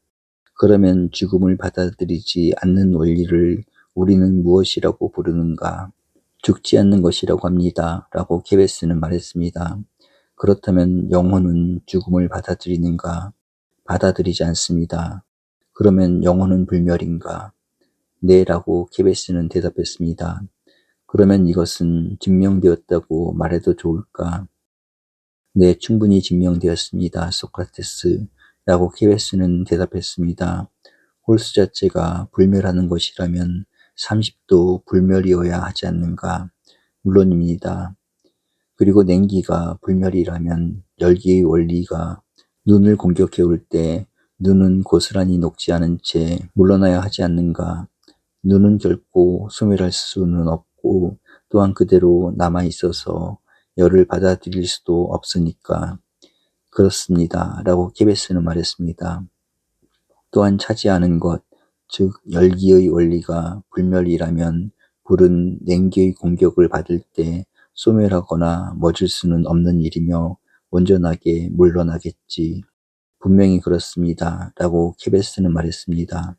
그러면 죽음을 받아들이지 않는 원리를 우리는 무엇이라고 부르는가? 죽지 않는 것이라고 합니다. 라고 케베스는 말했습니다. 그렇다면 영혼은 죽음을 받아들이는가? 받아들이지 않습니다. 그러면 영혼은 불멸인가? 네, 라고 케베스는 대답했습니다. 그러면 이것은 증명되었다고 말해도 좋을까? 네, 충분히 증명되었습니다. 소크라테스. 라고 케베스는 대답했습니다. 홀수 자체가 불멸하는 것이라면 30도 불멸이어야 하지 않는가? 물론입니다. 그리고 냉기가 불멸이라면 열기의 원리가 눈을 공격해 올 때 눈은 고스란히 녹지 않은 채 물러나야 하지 않는가? 눈은 결코 소멸할 수는 없고 또한 그대로 남아 있어서 열을 받아들일 수도 없으니까. 그렇습니다. 라고 케베스는 말했습니다. 또한 차지하는 것, 즉 열기의 원리가 불멸이라면 불은 냉기의 공격을 받을 때 소멸하거나 멎을 수는 없는 일이며 온전하게 물러나겠지. 분명히 그렇습니다. 라고 케베스는 말했습니다.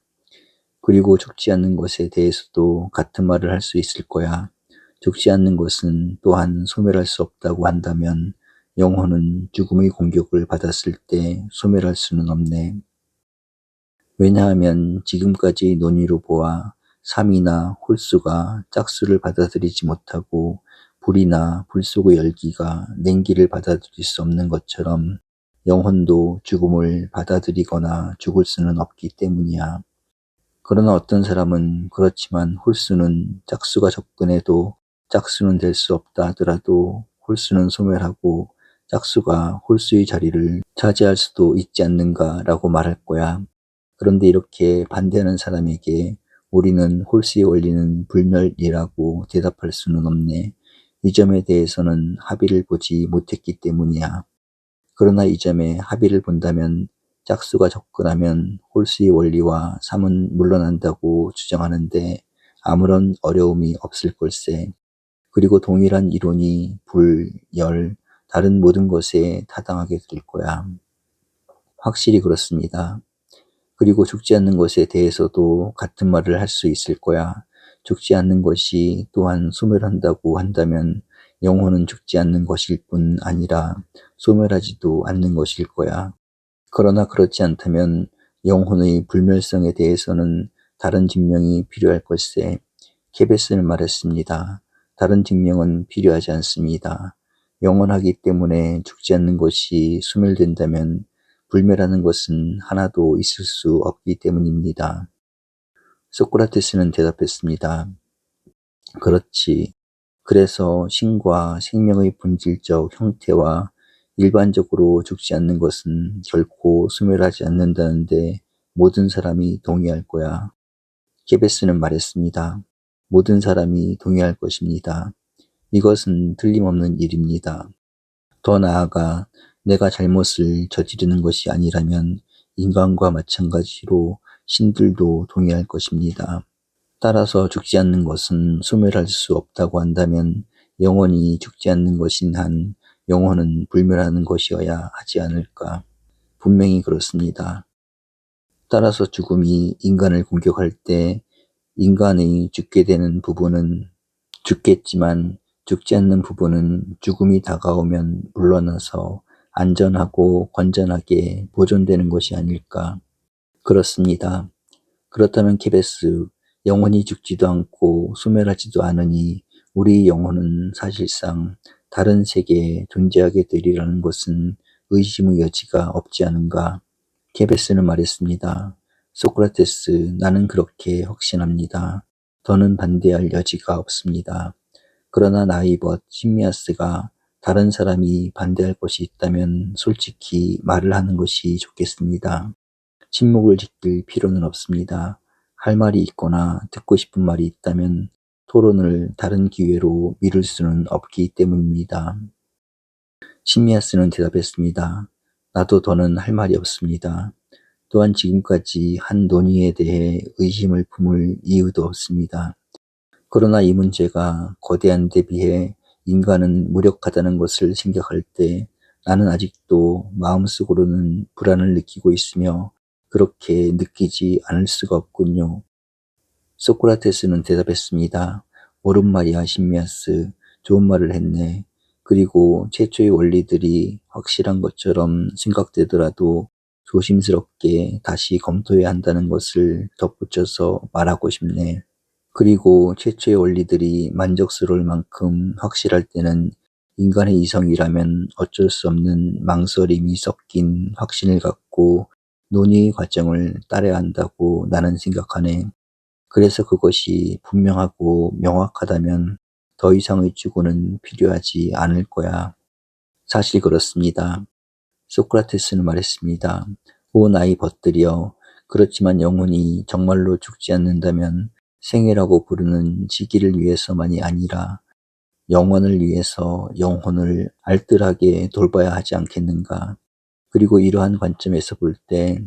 그리고 죽지 않는 것에 대해서도 같은 말을 할 수 있을 거야. 죽지 않는 것은 또한 소멸할 수 없다고 한다면 영혼은 죽음의 공격을 받았을 때 소멸할 수는 없네. 왜냐하면 지금까지의 논의로 보아 삼이나 홀수가 짝수를 받아들이지 못하고 불이나 불 속의 열기가 냉기를 받아들일 수 없는 것처럼 영혼도 죽음을 받아들이거나 죽을 수는 없기 때문이야. 그러나 어떤 사람은 그렇지만 홀수는 짝수가 접근해도 짝수는 될 수 없다 하더라도 홀수는 소멸하고 짝수가 홀수의 자리를 차지할 수도 있지 않는가라고 말할 거야. 그런데 이렇게 반대하는 사람에게 우리는 홀수의 원리는 불멸이라고 대답할 수는 없네. 이 점에 대해서는 합의를 보지 못했기 때문이야. 그러나 이 점에 합의를 본다면 짝수가 접근하면 홀수의 원리와 삼은 물러난다고 주장하는데 아무런 어려움이 없을 걸세. 그리고 동일한 이론이 불, 열, 다른 모든 것에 타당하게 될 거야. 확실히 그렇습니다. 그리고 죽지 않는 것에 대해서도 같은 말을 할 수 있을 거야. 죽지 않는 것이 또한 소멸한다고 한다면 영혼은 죽지 않는 것일 뿐 아니라 소멸하지도 않는 것일 거야. 그러나 그렇지 않다면 영혼의 불멸성에 대해서는 다른 증명이 필요할 것세. 케베스는 말했습니다. 다른 증명은 필요하지 않습니다. 영원하기 때문에 죽지 않는 것이 소멸된다면 불멸하는 것은 하나도 있을 수 없기 때문입니다. 소크라테스는 대답했습니다. 그렇지. 그래서 신과 생명의 본질적 형태와 일반적으로 죽지 않는 것은 결코 소멸하지 않는다는데 모든 사람이 동의할 거야. 케베스는 말했습니다. 모든 사람이 동의할 것입니다. 이것은 틀림없는 일입니다. 더 나아가 내가 잘못을 저지르는 것이 아니라면 인간과 마찬가지로 신들도 동의할 것입니다. 따라서 죽지 않는 것은 소멸할 수 없다고 한다면 영원히 죽지 않는 것인 한 영혼은 불멸하는 것이어야 하지 않을까. 분명히 그렇습니다. 따라서 죽음이 인간을 공격할 때 인간의 죽게 되는 부분은 죽겠지만 죽지 않는 부분은 죽음이 다가오면 물러나서 안전하고 건전하게 보존되는 것이 아닐까. 그렇습니다. 그렇다면 케베스, 영혼이 죽지도 않고 소멸하지도 않으니 우리 영혼은 사실상 다른 세계에 존재하게 되리라는 것은 의심의 여지가 없지 않은가. 케베스는 말했습니다. 소크라테스, 나는 그렇게 확신합니다. 더는 반대할 여지가 없습니다. 그러나 나이벗 심미아스가 다른 사람이 반대할 것이 있다면 솔직히 말을 하는 것이 좋겠습니다. 침묵을 지킬 필요는 없습니다. 할 말이 있거나 듣고 싶은 말이 있다면 토론을 다른 기회로 미룰 수는 없기 때문입니다. 심미아스는 대답했습니다. 나도 더는 할 말이 없습니다. 또한 지금까지 한 논의에 대해 의심을 품을 이유도 없습니다. 그러나 이 문제가 거대한 데 비해 인간은 무력하다는 것을 생각할 때 나는 아직도 마음속으로는 불안을 느끼고 있으며 그렇게 느끼지 않을 수가 없군요. 소크라테스는 대답했습니다. 옳은 말이야, 심미아스. 좋은 말을 했네. 그리고 최초의 원리들이 확실한 것처럼 생각되더라도 조심스럽게 다시 검토해야 한다는 것을 덧붙여서 말하고 싶네. 그리고 최초의 원리들이 만족스러울 만큼 확실할 때는 인간의 이성이라면 어쩔 수 없는 망설임이 섞인 확신을 갖고 논의 과정을 따라야 한다고 나는 생각하네. 그래서 그것이 분명하고 명확하다면 더 이상의 추구는 필요하지 않을 거야. 사실 그렇습니다. 소크라테스는 말했습니다. 오 나이 벗들이여, 그렇지만 영혼이 정말로 죽지 않는다면 생애라고 부르는 시기를 위해서만이 아니라 영원을 위해서 영혼을 알뜰하게 돌봐야 하지 않겠는가. 그리고 이러한 관점에서 볼 때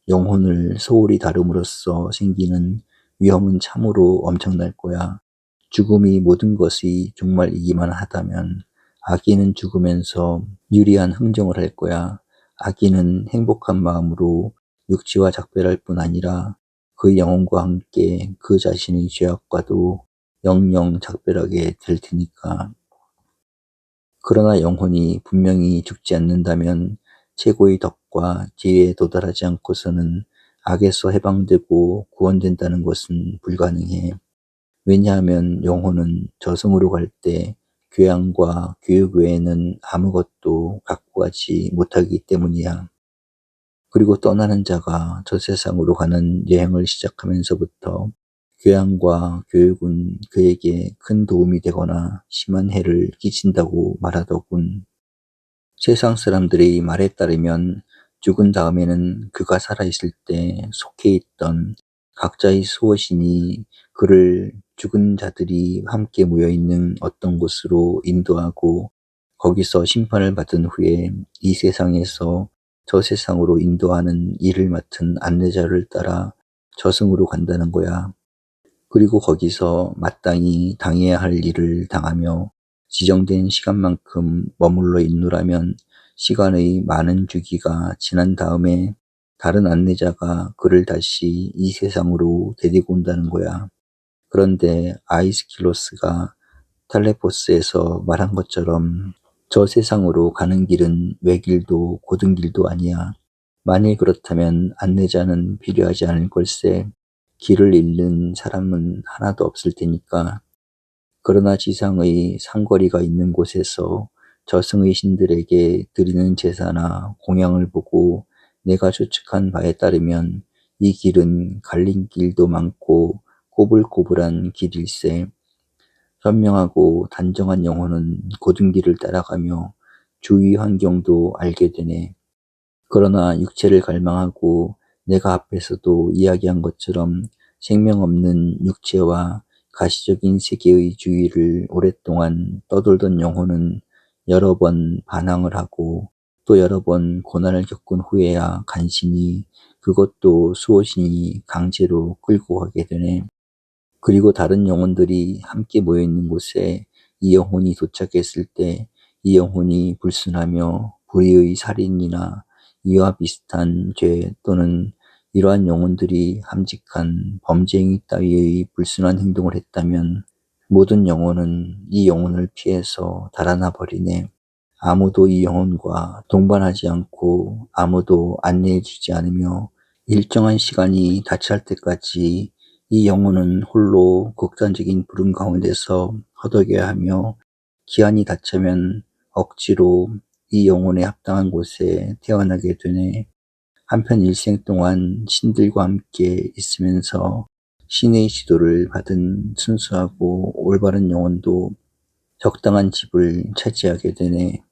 영혼을 소홀히 다룸으로써 생기는 위험은 참으로 엄청날 거야. 죽음이 모든 것이 종말이기만 하다면 아기는 죽으면서 유리한 흥정을 할 거야. 아기는 행복한 마음으로 육체와 작별할 뿐 아니라 그 영혼과 함께 그 자신의 죄악과도 영영 작별하게 될 테니까. 그러나 영혼이 분명히 죽지 않는다면 최고의 덕과 지혜에 도달하지 않고서는 악에서 해방되고 구원된다는 것은 불가능해. 왜냐하면 영혼은 저승으로 갈 때 교양과 교육 외에는 아무것도 갖고 가지 못하기 때문이야. 그리고 떠나는 자가 저 세상으로 가는 여행을 시작하면서부터 교양과 교육은 그에게 큰 도움이 되거나 심한 해를 끼친다고 말하더군. 세상 사람들의 말에 따르면 죽은 다음에는 그가 살아있을 때 속해 있던 각자의 수호신이 그를 죽은 자들이 함께 모여있는 어떤 곳으로 인도하고 거기서 심판을 받은 후에 이 세상에서 저 세상으로 인도하는 일을 맡은 안내자를 따라 저승으로 간다는 거야. 그리고 거기서 마땅히 당해야 할 일을 당하며 지정된 시간만큼 머물러 있노라면 시간의 많은 주기가 지난 다음에 다른 안내자가 그를 다시 이 세상으로 데리고 온다는 거야. 그런데 아이스킬로스가 탈레포스에서 말한 것처럼 저 세상으로 가는 길은 외길도 고든 길도 아니야. 만일 그렇다면 안내자는 필요하지 않을 걸세. 길을 잃는 사람은 하나도 없을 테니까. 그러나 지상의 상거리가 있는 곳에서 저승의 신들에게 드리는 제사나 공양을 보고 내가 추측한 바에 따르면 이 길은 갈린 길도 많고 꼬불꼬불한 길일세. 현명하고 단정한 영혼은 고든 길을 따라가며 주위 환경도 알게 되네. 그러나 육체를 갈망하고 내가 앞에서도 이야기한 것처럼 생명 없는 육체와 가시적인 세계의 주위를 오랫동안 떠돌던 영혼은 여러 번 반항을 하고 또 여러 번 고난을 겪은 후에야 간신히 그것도 수호신이 강제로 끌고 가게 되네. 그리고 다른 영혼들이 함께 모여있는 곳에 이 영혼이 도착했을 때 이 영혼이 불순하며 불의의 살인이나 이와 비슷한 죄 또는 이러한 영혼들이 함직한 범죄행위 따위의 불순한 행동을 했다면 모든 영혼은 이 영혼을 피해서 달아나 버리네. 아무도 이 영혼과 동반하지 않고 아무도 안내해주지 않으며 일정한 시간이 다 찰 때까지 이 영혼은 홀로 극단적인 부름 가운데서 허덕여야 하며 기한이 다 차면 억지로 이 영혼에 합당한 곳에 태어나게 되네. 한편 일생 동안 신들과 함께 있으면서 신의 지도를 받은 순수하고 올바른 영혼도 적당한 집을 차지하게 되네.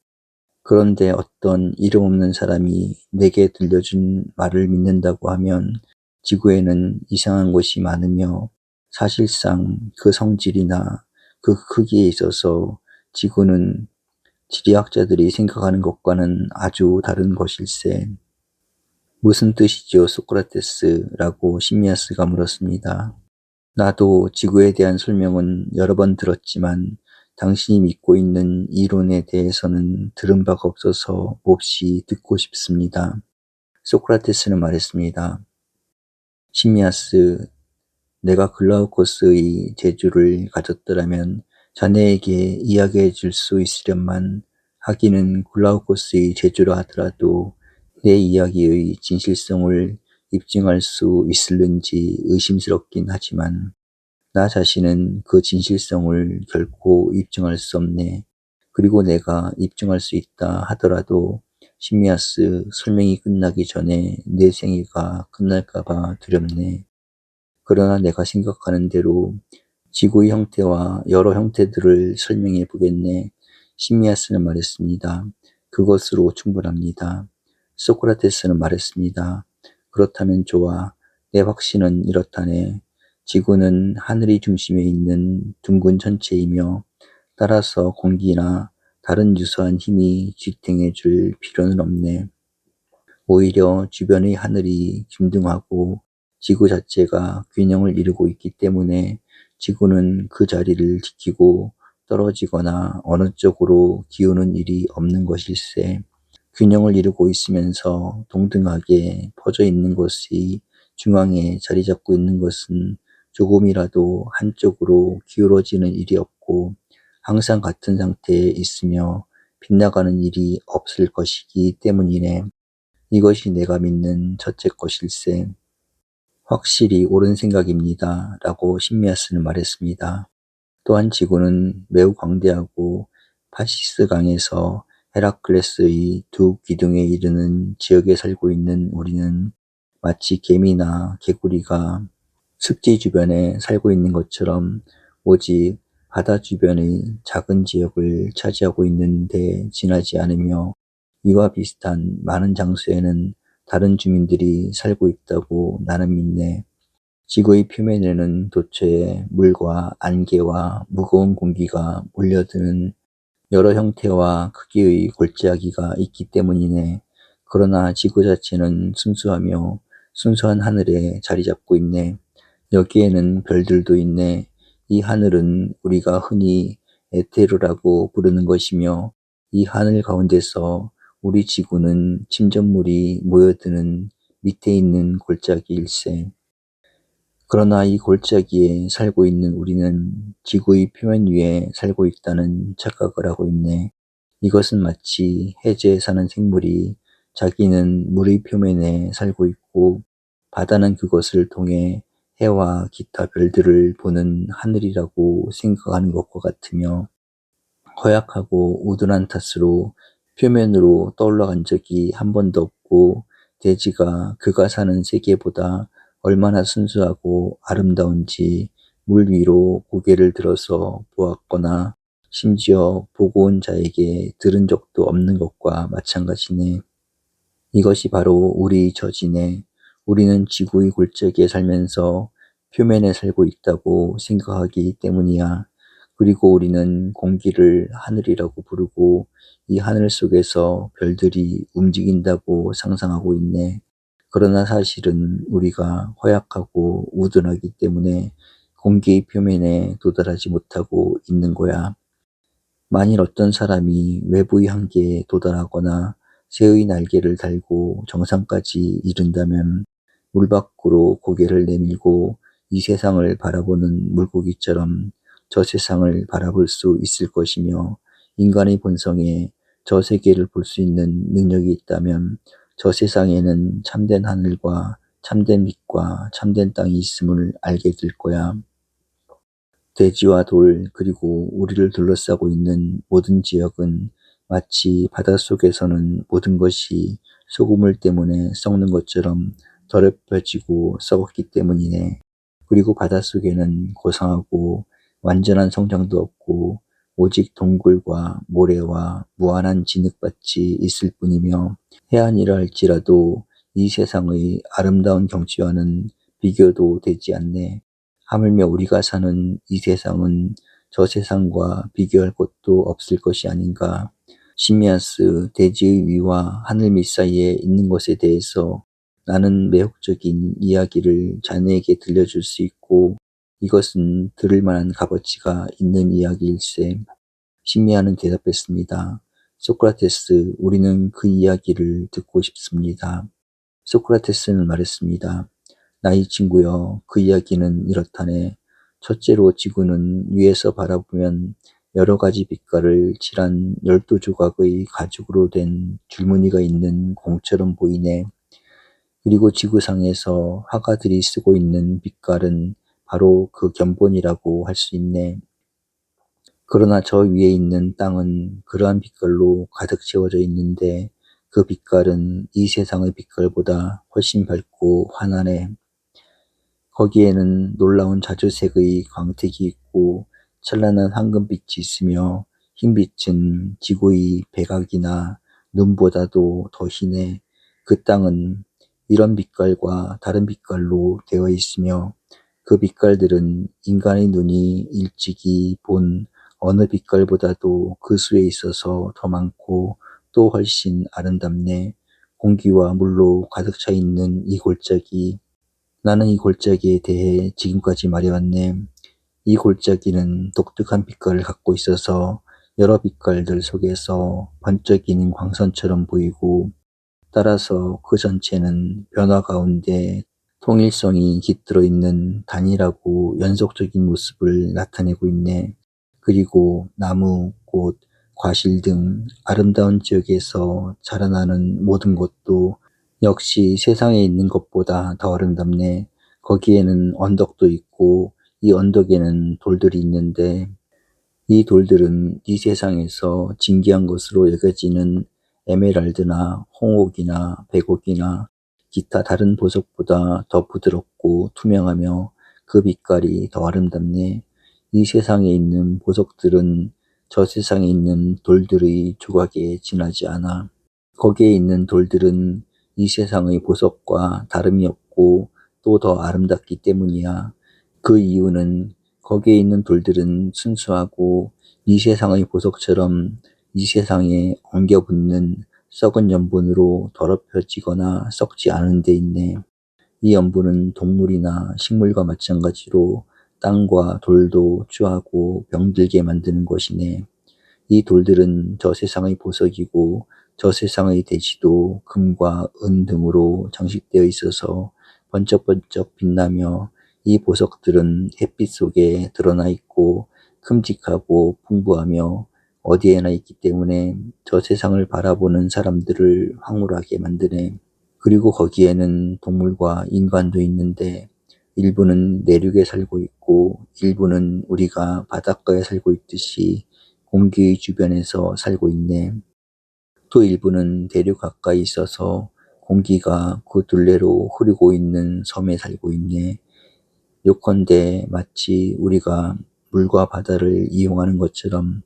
그런데 어떤 이름 없는 사람이 내게 들려준 말을 믿는다고 하면 지구에는 이상한 곳이 많으며 사실상 그 성질이나 그 크기에 있어서 지구는 지리학자들이 생각하는 것과는 아주 다른 것일세. 무슨 뜻이지요, 소크라테스라고 심리아스가 물었습니다. 나도 지구에 대한 설명은 여러 번 들었지만 당신이 믿고 있는 이론에 대해서는 들은 바가 없어서 몹시 듣고 싶습니다. 소크라테스는 말했습니다. 심미아스, 내가 글라우코스의 재주를 가졌더라면 자네에게 이야기해 줄 수 있으련만 하기는 글라우코스의 재주라 하더라도 내 이야기의 진실성을 입증할 수 있을는지 의심스럽긴 하지만 나 자신은 그 진실성을 결코 입증할 수 없네. 그리고 내가 입증할 수 있다 하더라도 심미아스 설명이 끝나기 전에 내 생애가 끝날까봐 두렵네. 그러나 내가 생각하는 대로 지구의 형태와 여러 형태들을 설명해 보겠네. 심미아스는 말했습니다. 그것으로 충분합니다. 소크라테스는 말했습니다. 그렇다면 좋아. 내 확신은 이렇다네. 지구는 하늘의 중심에 있는 둥근 천체이며 따라서 공기나 다른 유사한 힘이 지탱해 줄 필요는 없네. 오히려 주변의 하늘이 균등하고 지구 자체가 균형을 이루고 있기 때문에 지구는 그 자리를 지키고 떨어지거나 어느 쪽으로 기우는 일이 없는 것일세. 균형을 이루고 있으면서 동등하게 퍼져 있는 것이 중앙에 자리 잡고 있는 것은 조금이라도 한쪽으로 기울어지는 일이 없고 항상 같은 상태에 있으며 빗나가는 일이 없을 것이기 때문이네. 이것이 내가 믿는 첫째 것일세. 확실히 옳은 생각입니다. 라고 심미아스는 말했습니다. 또한 지구는 매우 광대하고 파시스 강에서 헤라클레스의 두 기둥에 이르는 지역에 살고 있는 우리는 마치 개미나 개구리가 습지 주변에 살고 있는 것처럼 오직 바다 주변의 작은 지역을 차지하고 있는데 지나지 않으며 이와 비슷한 많은 장소에는 다른 주민들이 살고 있다고 나는 믿네. 지구의 표면에는 도처에 물과 안개와 무거운 공기가 몰려드는 여러 형태와 크기의 골짜기가 있기 때문이네. 그러나 지구 자체는 순수하며 순수한 하늘에 자리 잡고 있네. 여기에는 별들도 있네. 이 하늘은 우리가 흔히 에테르라고 부르는 것이며 이 하늘 가운데서 우리 지구는 침전물이 모여드는 밑에 있는 골짜기일세. 그러나 이 골짜기에 살고 있는 우리는 지구의 표면 위에 살고 있다는 착각을 하고 있네. 이것은 마치 해저에 사는 생물이 자기는 물의 표면에 살고 있고 바다는 그것을 통해 해와 기타 별들을 보는 하늘이라고 생각하는 것과 같으며 허약하고 우둔한 탓으로 표면으로 떠올라간 적이 한 번도 없고 대지가 그가 사는 세계보다 얼마나 순수하고 아름다운지 물 위로 고개를 들어서 보았거나 심지어 보고 온 자에게 들은 적도 없는 것과 마찬가지네. 이것이 바로 우리 저지네. 우리는 지구의 골짜기에 살면서 표면에 살고 있다고 생각하기 때문이야. 그리고 우리는 공기를 하늘이라고 부르고 이 하늘 속에서 별들이 움직인다고 상상하고 있네. 그러나 사실은 우리가 허약하고 우둔하기 때문에 공기의 표면에 도달하지 못하고 있는 거야. 만일 어떤 사람이 외부의 한계에 도달하거나 새의 날개를 달고 정상까지 이른다면 물 밖으로 고개를 내밀고 이 세상을 바라보는 물고기처럼 저 세상을 바라볼 수 있을 것이며 인간의 본성에 저 세계를 볼 수 있는 능력이 있다면 저 세상에는 참된 하늘과 참된 빛과 참된 땅이 있음을 알게 될 거야. 대지와 돌 그리고 우리를 둘러싸고 있는 모든 지역은 마치 바닷속에서는 모든 것이 소금물 때문에 썩는 것처럼 더럽혀지고 썩었기 때문이네. 그리고 바닷속에는 고상하고 완전한 성장도 없고 오직 동굴과 모래와 무한한 진흙밭이 있을 뿐이며 해안이라 할지라도 이 세상의 아름다운 경치와는 비교도 되지 않네. 하물며 우리가 사는 이 세상은 저 세상과 비교할 것도 없을 것이 아닌가. 시미아스, 대지의 위와 하늘 밑 사이에 있는 것에 대해서 나는 매혹적인 이야기를 자네에게 들려줄 수 있고 이것은 들을 만한 값어치가 있는 이야기일세. 신미아는 대답했습니다. 소크라테스, 우리는 그 이야기를 듣고 싶습니다. 소크라테스는 말했습니다. 나의 친구여, 그 이야기는 이렇다네. 첫째로 지구는 위에서 바라보면 여러 가지 빛깔을 칠한 12조각의 가죽으로 된 줄무늬가 있는 공처럼 보이네. 그리고 지구상에서 화가들이 쓰고 있는 빛깔은 바로 그 견본이라고 할 수 있네. 그러나 저 위에 있는 땅은 그러한 빛깔로 가득 채워져 있는데 그 빛깔은 이 세상의 빛깔보다 훨씬 밝고 환하네. 거기에는 놀라운 자주색의 광택이 있고 찬란한 황금빛이 있으며 흰빛은 지구의 백악이나 눈보다도 더 희네. 그 땅은 이런 빛깔과 다른 빛깔로 되어 있으며 그 빛깔들은 인간의 눈이 일찍이 본 어느 빛깔보다도 그 수에 있어서 더 많고 또 훨씬 아름답네. 공기와 물로 가득 차 있는 이 골짜기. 나는 이 골짜기에 대해 지금까지 말해왔네. 이 골짜기는 독특한 빛깔을 갖고 있어서 여러 빛깔들 속에서 번쩍이는 광선처럼 보이고 따라서 그 전체는 변화 가운데 통일성이 깃들어 있는 단일하고 연속적인 모습을 나타내고 있네. 그리고 나무, 꽃, 과실 등 아름다운 지역에서 자라나는 모든 것도 역시 세상에 있는 것보다 더 아름답네. 거기에는 언덕도 있고 이 언덕에는 돌들이 있는데 이 돌들은 이 세상에서 진귀한 것으로 여겨지는 에메랄드나 홍옥이나 백옥이나 기타 다른 보석보다 더 부드럽고 투명하며 그 빛깔이 더 아름답네. 이 세상에 있는 보석들은 저 세상에 있는 돌들의 조각에 지나지 않아. 거기에 있는 돌들은 이 세상의 보석과 다름이 없고 또 더 아름답기 때문이야. 그 이유는 거기에 있는 돌들은 순수하고 이 세상의 보석처럼 이 세상에 엉겨붙는 썩은 염분으로 더럽혀지거나 썩지 않은 데 있네. 이 염분은 동물이나 식물과 마찬가지로 땅과 돌도 추하고 병들게 만드는 것이네. 이 돌들은 저 세상의 보석이고 저 세상의 대지도 금과 은 등으로 장식되어 있어서 번쩍번쩍 빛나며 이 보석들은 햇빛 속에 드러나 있고 큼직하고 풍부하며 어디에나 있기 때문에 저 세상을 바라보는 사람들을 황홀하게 만드네. 그리고 거기에는 동물과 인간도 있는데 일부는 내륙에 살고 있고 일부는 우리가 바닷가에 살고 있듯이 공기 주변에서 살고 있네. 또 일부는 대륙 가까이 있어서 공기가 그 둘레로 흐르고 있는 섬에 살고 있네. 요컨대 마치 우리가 물과 바다를 이용하는 것처럼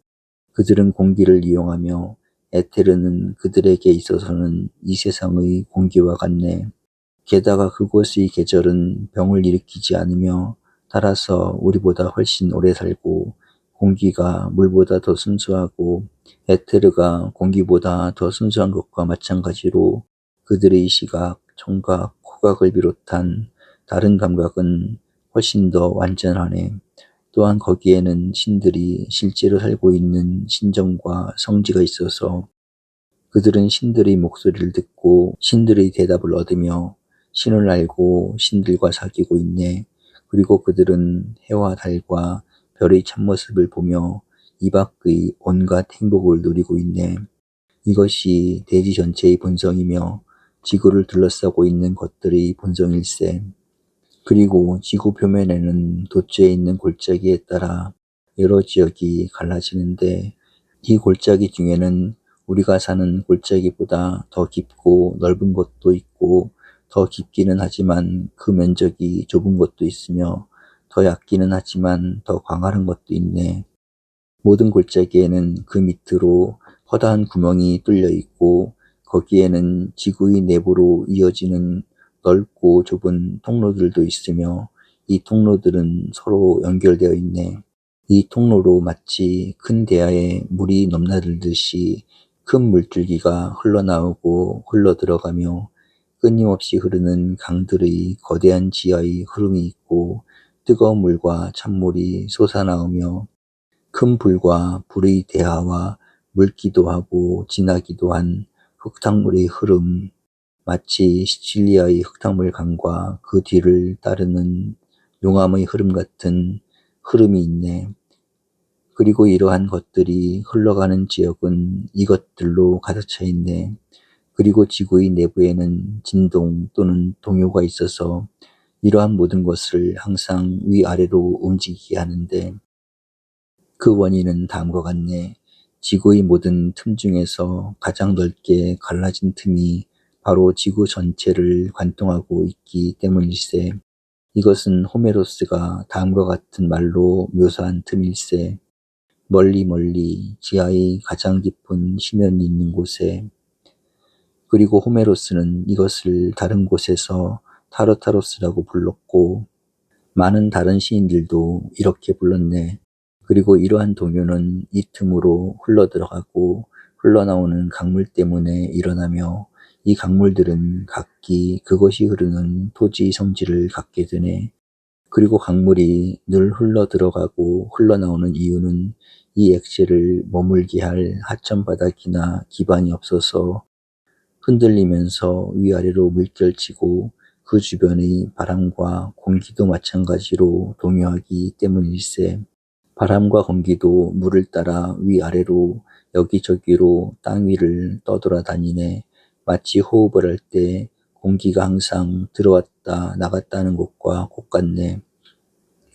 그들은 공기를 이용하며 에테르는 그들에게 있어서는 이 세상의 공기와 같네. 게다가 그곳의 계절은 병을 일으키지 않으며 따라서 우리보다 훨씬 오래 살고 공기가 물보다 더 순수하고 에테르가 공기보다 더 순수한 것과 마찬가지로 그들의 시각, 청각, 후각을 비롯한 다른 감각은 훨씬 더 완전하네. 또한 거기에는 신들이 실제로 살고 있는 신정과 성지가 있어서 그들은 신들의 목소리를 듣고 신들의 대답을 얻으며 신을 알고 신들과 사귀고 있네. 그리고 그들은 해와 달과 별의 참모습을 보며 이 밖의 온갖 행복을 누리고 있네. 이것이 대지 전체의 본성이며 지구를 둘러싸고 있는 것들의 본성일세. 그리고 지구 표면에는 돛주에 있는 골짜기에 따라 여러 지역이 갈라지는데 이 골짜기 중에는 우리가 사는 골짜기보다 더 깊고 넓은 곳도 있고 더 깊기는 하지만 그 면적이 좁은 곳도 있으며 더 얕기는 하지만 더 광활한 것도 있네. 모든 골짜기에는 그 밑으로 허다한 구멍이 뚫려 있고 거기에는 지구의 내부로 이어지는 넓고 좁은 통로들도 있으며 이 통로들은 서로 연결되어 있네. 이 통로로 마치 큰 대야에 물이 넘나들듯이 큰 물줄기가 흘러나오고 흘러들어가며 끊임없이 흐르는 강들의 거대한 지하의 흐름이 있고 뜨거운 물과 찬물이 솟아나오며 큰 불과 불의 대하와 묽기도 하고 진하기도 한 흙탕물의 흐름, 마치 시칠리아의 흙탕물 강과 그 뒤를 따르는 용암의 흐름 같은 흐름이 있네. 그리고 이러한 것들이 흘러가는 지역은 이것들로 가득 차 있네. 그리고 지구의 내부에는 진동 또는 동요가 있어서 이러한 모든 것을 항상 위아래로 움직이게 하는데 그 원인은 다음과 같네. 지구의 모든 틈 중에서 가장 넓게 갈라진 틈이 바로 지구 전체를 관통하고 있기 때문일세. 이것은 호메로스가 다음과 같은 말로 묘사한 틈일세. 멀리 멀리 지하의 가장 깊은 심연이 있는 곳에. 그리고 호메로스는 이것을 다른 곳에서 타르타로스라고 불렀고 많은 다른 시인들도 이렇게 불렀네. 그리고 이러한 동요는 이 틈으로 흘러들어가고 흘러나오는 강물 때문에 일어나며 이 강물들은 각기 그것이 흐르는 토지의 성질을 갖게 되네. 그리고 강물이 늘 흘러들어가고 흘러나오는 이유는 이 액체를 머물게 할 하천 바닥이나 기반이 없어서 흔들리면서 위아래로 물결치고 그 주변의 바람과 공기도 마찬가지로 동요하기 때문일세. 바람과 공기도 물을 따라 위아래로 여기저기로 땅 위를 떠돌아다니네. 마치 호흡을 할 때 공기가 항상 들어왔다 나갔다 하는 것과 똑같네.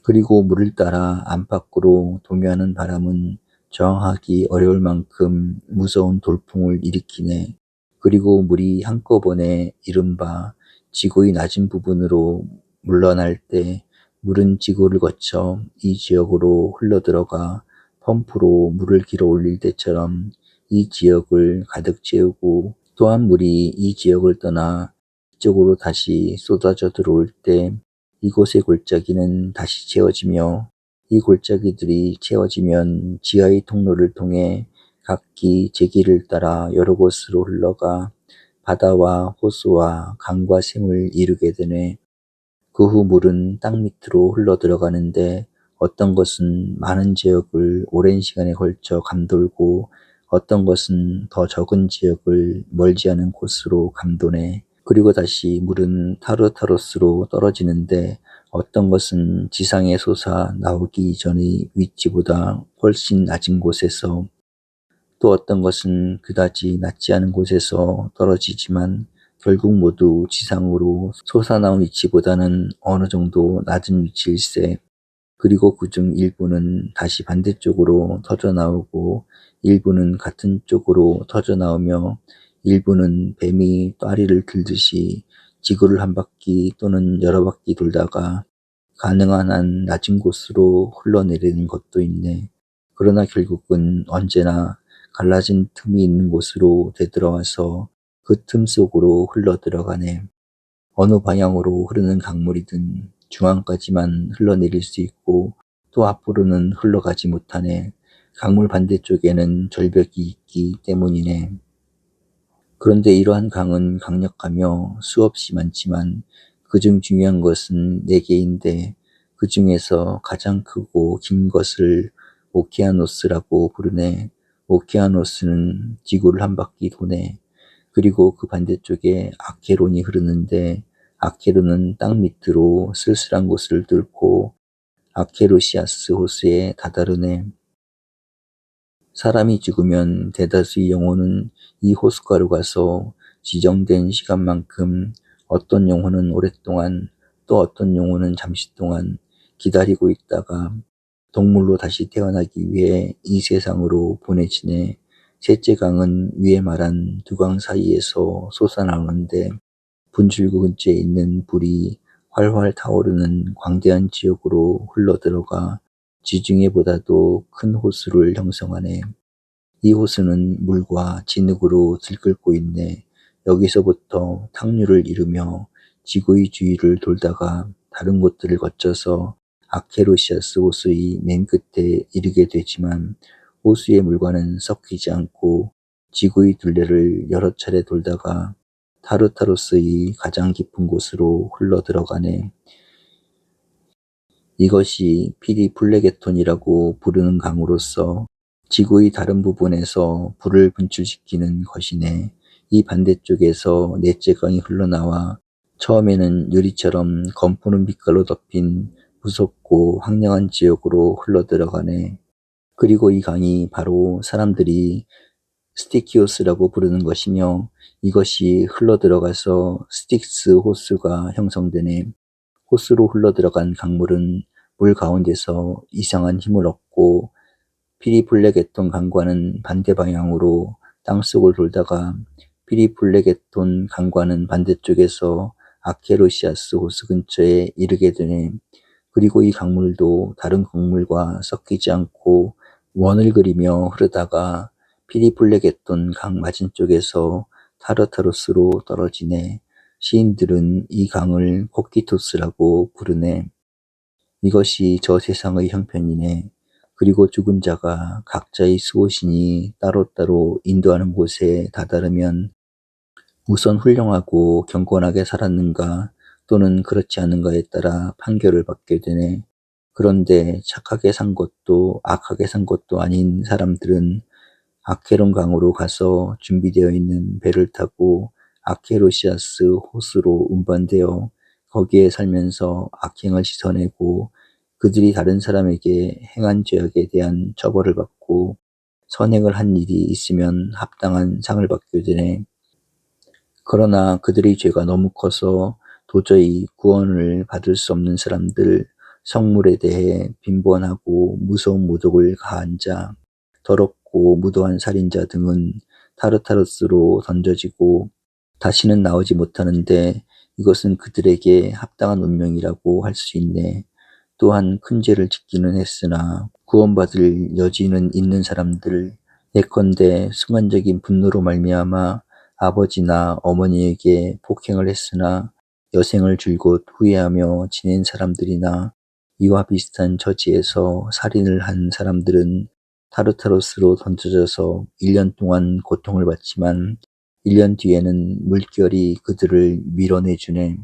그리고 물을 따라 안팎으로 동요하는 바람은 저항하기 어려울 만큼 무서운 돌풍을 일으키네. 그리고 물이 한꺼번에 이른바 지구의 낮은 부분으로 물러날 때 물은 지구를 거쳐 이 지역으로 흘러들어가 펌프로 물을 길어 올릴 때처럼 이 지역을 가득 채우고, 또한 물이 이 지역을 떠나 이쪽으로 다시 쏟아져 들어올 때 이곳의 골짜기는 다시 채워지며, 이 골짜기들이 채워지면 지하의 통로를 통해 각기 제 길을 따라 여러 곳으로 흘러가 바다와 호수와 강과 샘을 이루게 되네. 그 후 물은 땅 밑으로 흘러 들어가는데 어떤 것은 많은 지역을 오랜 시간에 걸쳐 감돌고, 어떤 것은 더 적은 지역을 멀지 않은 곳으로 감도네. 그리고 다시 물은 타르타로스로 떨어지는데 어떤 것은 지상에 솟아 나오기 이전의 위치보다 훨씬 낮은 곳에서, 또 어떤 것은 그다지 낮지 않은 곳에서 떨어지지만 결국 모두 지상으로 솟아나온 위치보다는 어느 정도 낮은 위치일세. 그리고 그중 일부는 다시 반대쪽으로 터져나오고, 일부는 같은 쪽으로 터져나오며, 일부는 뱀이 또아리를 들듯이 지구를 한 바퀴 또는 여러 바퀴 돌다가 가능한 한 낮은 곳으로 흘러내리는 것도 있네. 그러나 결국은 언제나 갈라진 틈이 있는 곳으로 되돌아와서 그 틈 속으로 흘러들어가네. 어느 방향으로 흐르는 강물이든 중앙까지만 흘러내릴 수 있고 또 앞으로는 흘러가지 못하네. 강물 반대쪽에는 절벽이 있기 때문이네. 그런데 이러한 강은 강력하며 수없이 많지만 그중 중요한 것은 네 개인데, 그 중에서 가장 크고 긴 것을 오케아노스라고 부르네. 오케아노스는 지구를 한 바퀴 도네. 그리고 그 반대쪽에 아케론이 흐르는데, 아케론은 땅 밑으로 쓸쓸한 곳을 뚫고 아케로시아스 호수에 다다르네. 사람이 죽으면 대다수의 영혼은 이 호숫가로 가서 지정된 시간만큼, 어떤 영혼은 오랫동안, 또 어떤 영혼은 잠시 동안 기다리고 있다가 동물로 다시 태어나기 위해 이 세상으로 보내지네. 셋째 강은 위에 말한 두 강 사이에서 솟아나오는데, 분출구 근처에 있는 불이 활활 타오르는 광대한 지역으로 흘러들어가 지중해보다도 큰 호수를 형성하네. 이 호수는 물과 진흙으로 들끓고 있네. 여기서부터 탁류를 이루며 지구의 주위를 돌다가 다른 곳들을 거쳐서 아케로시아스 호수의 맨 끝에 이르게 되지만, 호수의 물과는 섞이지 않고 지구의 둘레를 여러 차례 돌다가 타르타로스의 가장 깊은 곳으로 흘러 들어가네. 이것이 피리플레게톤이라고 부르는 강으로서 지구의 다른 부분에서 불을 분출시키는 것이네. 이 반대쪽에서 넷째 강이 흘러나와 처음에는 유리처럼 검푸른 빛깔로 덮인 무섭고 황량한 지역으로 흘러들어가네. 그리고 이 강이 바로 사람들이 스티키오스라고 부르는 것이며, 이것이 흘러들어가서 스틱스 호수가 형성되네. 호수로 흘러들어간 강물은 물 가운데서 이상한 힘을 얻고 피리플레게톤 강과는 반대 방향으로 땅속을 돌다가 피리플레게톤 강과는 반대쪽에서 아케로시아스 호수 근처에 이르게 되네. 그리고 이 강물도 다른 강물과 섞이지 않고 원을 그리며 흐르다가 피리플레게톤 강 맞은쪽에서 타르타로스로 떨어지네. 시인들은 이 강을 코키토스라고 부르네. 이것이 저 세상의 형편이네. 그리고 죽은 자가 각자의 수호신이 따로따로 인도하는 곳에 다다르면 우선 훌륭하고 경건하게 살았는가 또는 그렇지 않은가에 따라 판결을 받게 되네. 그런데 착하게 산 것도 악하게 산 것도 아닌 사람들은 아케론 강으로 가서 준비되어 있는 배를 타고 아케로시아스 호수로 운반되어 거기에 살면서 악행을 씻어내고, 그들이 다른 사람에게 행한 죄악에 대한 처벌을 받고 선행을 한 일이 있으면 합당한 상을 받게 되네. 그러나 그들의 죄가 너무 커서 도저히 구원을 받을 수 없는 사람들, 성물에 대해 빈번하고 무서운 모독을 가한 자, 더럽고 무도한 살인자 등은 타르타로스로 던져지고 다시는 나오지 못하는데 이것은 그들에게 합당한 운명이라고 할 수 있네. 또한 큰 죄를 짓기는 했으나 구원받을 여지는 있는 사람들, 예컨대 순간적인 분노로 말미암아 아버지나 어머니에게 폭행을 했으나 여생을 줄곧 후회하며 지낸 사람들이나 이와 비슷한 처지에서 살인을 한 사람들은 타르타로스로 던져져서 1년 동안 고통을 받지만 1년 뒤에는 물결이 그들을 밀어내주네.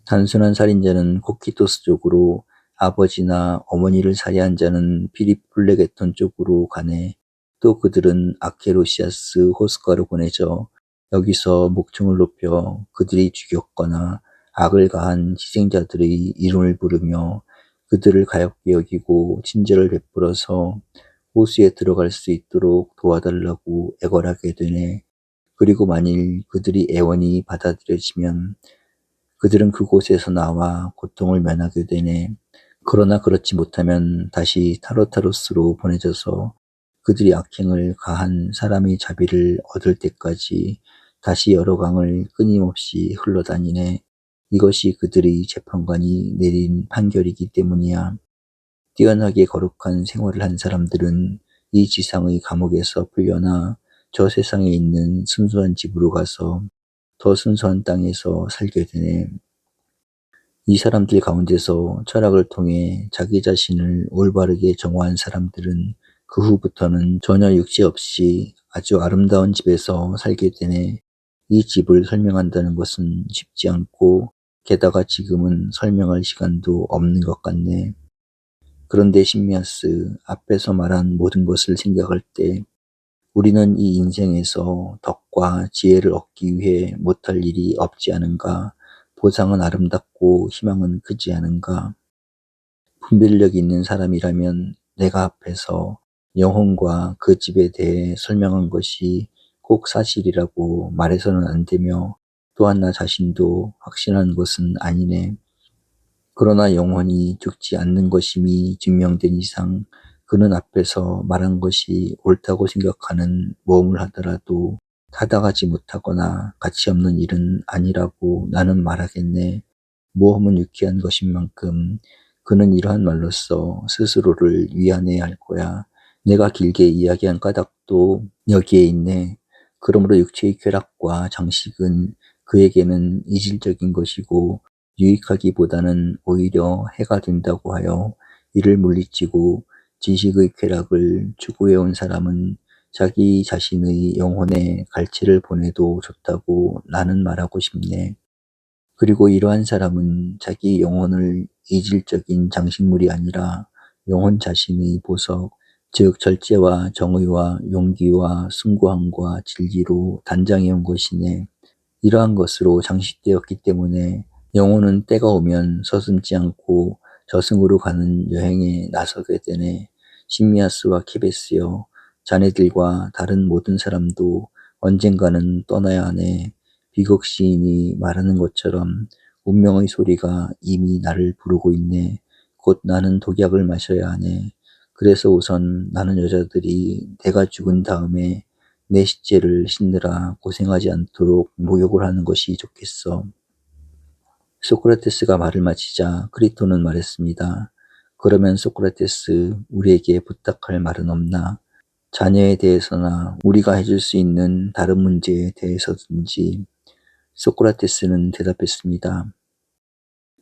단순한 살인자는 코키토스 쪽으로, 아버지나 어머니를 살해한 자는 피리플레게톤 쪽으로 가네. 또 그들은 아케로시아스 호숫가로 보내져 여기서 목청을 높여 그들이 죽였거나 악을 가한 희생자들의 이름을 부르며 그들을 가엾게 여기고 친절을 베풀어서 호수에 들어갈 수 있도록 도와달라고 애걸하게 되네. 그리고 만일 그들이 애원이 받아들여지면 그들은 그곳에서 나와 고통을 면하게 되네. 그러나 그렇지 못하면 다시 타로타로스로 보내져서 그들이 악행을 가한 사람의 자비를 얻을 때까지 다시 여러 강을 끊임없이 흘러다니네. 이것이 그들의 재판관이 내린 판결이기 때문이야. 뛰어나게 거룩한 생활을 한 사람들은 이 지상의 감옥에서 풀려나 저 세상에 있는 순수한 집으로 가서 더 순수한 땅에서 살게 되네. 이 사람들 가운데서 철학을 통해 자기 자신을 올바르게 정화한 사람들은 그 후부터는 전혀 육체 없이 아주 아름다운 집에서 살게 되네. 이 집을 설명한다는 것은 쉽지 않고 게다가 지금은 설명할 시간도 없는 것 같네. 그런데 신미아스, 앞에서 말한 모든 것을 생각할 때 우리는 이 인생에서 덕과 지혜를 얻기 위해 못할 일이 없지 않은가? 보상은 아름답고 희망은 크지 않은가? 분별력이 있는 사람이라면 내가 앞에서 영혼과 그 집에 대해 설명한 것이 꼭 사실이라고 말해서는 안 되며 또한 나 자신도 확신하는 것은 아니네. 그러나 영원히 죽지 않는 것임이 증명된 이상 그는 앞에서 말한 것이 옳다고 생각하는 모험을 하더라도 타당하지 못하거나 가치없는 일은 아니라고 나는 말하겠네. 모험은 유쾌한 것인 만큼 그는 이러한 말로써 스스로를 위안해야 할 거야. 내가 길게 이야기한 까닭도 여기에 있네. 그러므로 육체의 쾌락과 장식은 그에게는 이질적인 것이고 유익하기보다는 오히려 해가 된다고 하여 이를 물리치고 지식의 쾌락을 추구해온 사람은 자기 자신의 영혼에 갈채를 보내도 좋다고 나는 말하고 싶네. 그리고 이러한 사람은 자기 영혼을 이질적인 장식물이 아니라 영혼 자신의 보석, 즉 절제와 정의와 용기와 숭고함과 진리로 단장해온 것이네. 이러한 것으로 장식되었기 때문에 영혼은 때가 오면 서슴지 않고 저승으로 가는 여행에 나서게 되네. 신미아스와 케베스여, 자네들과 다른 모든 사람도 언젠가는 떠나야 하네. 비극 시인이 말하는 것처럼 운명의 소리가 이미 나를 부르고 있네. 곧 나는 독약을 마셔야 하네. 그래서 우선 나는 여자들이 내가 죽은 다음에 내 시체를 싣느라 고생하지 않도록 목욕을 하는 것이 좋겠어. 소크라테스가 말을 마치자 크리톤은 말했습니다. 그러면 소크라테스, 우리에게 부탁할 말은 없나? 자녀에 대해서나 우리가 해줄 수 있는 다른 문제에 대해서든지. 소크라테스는 대답했습니다.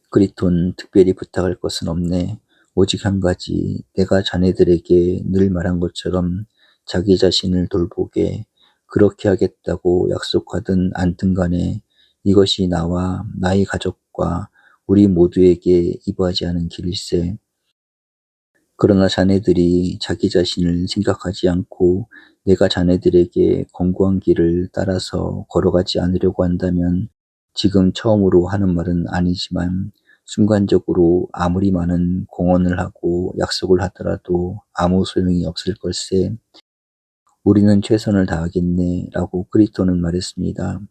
크리톤, 특별히 부탁할 것은 없네. 오직 한 가지, 내가 자네들에게 늘 말한 것처럼 자기 자신을 돌보게, 그렇게 하겠다고 약속하든 않든 간에 이것이 나와 나의 가족과 우리 모두에게 이바지 않은 길일세. 그러나 자네들이 자기 자신을 생각하지 않고 내가 자네들에게 권고한 길을 따라서 걸어가지 않으려고 한다면 지금 처음으로 하는 말은 아니지만 순간적으로 아무리 많은 공언을 하고 약속을 하더라도 아무 소용이 없을 걸세. 우리는 최선을 다하겠네 라고 크리토는 말했습니다.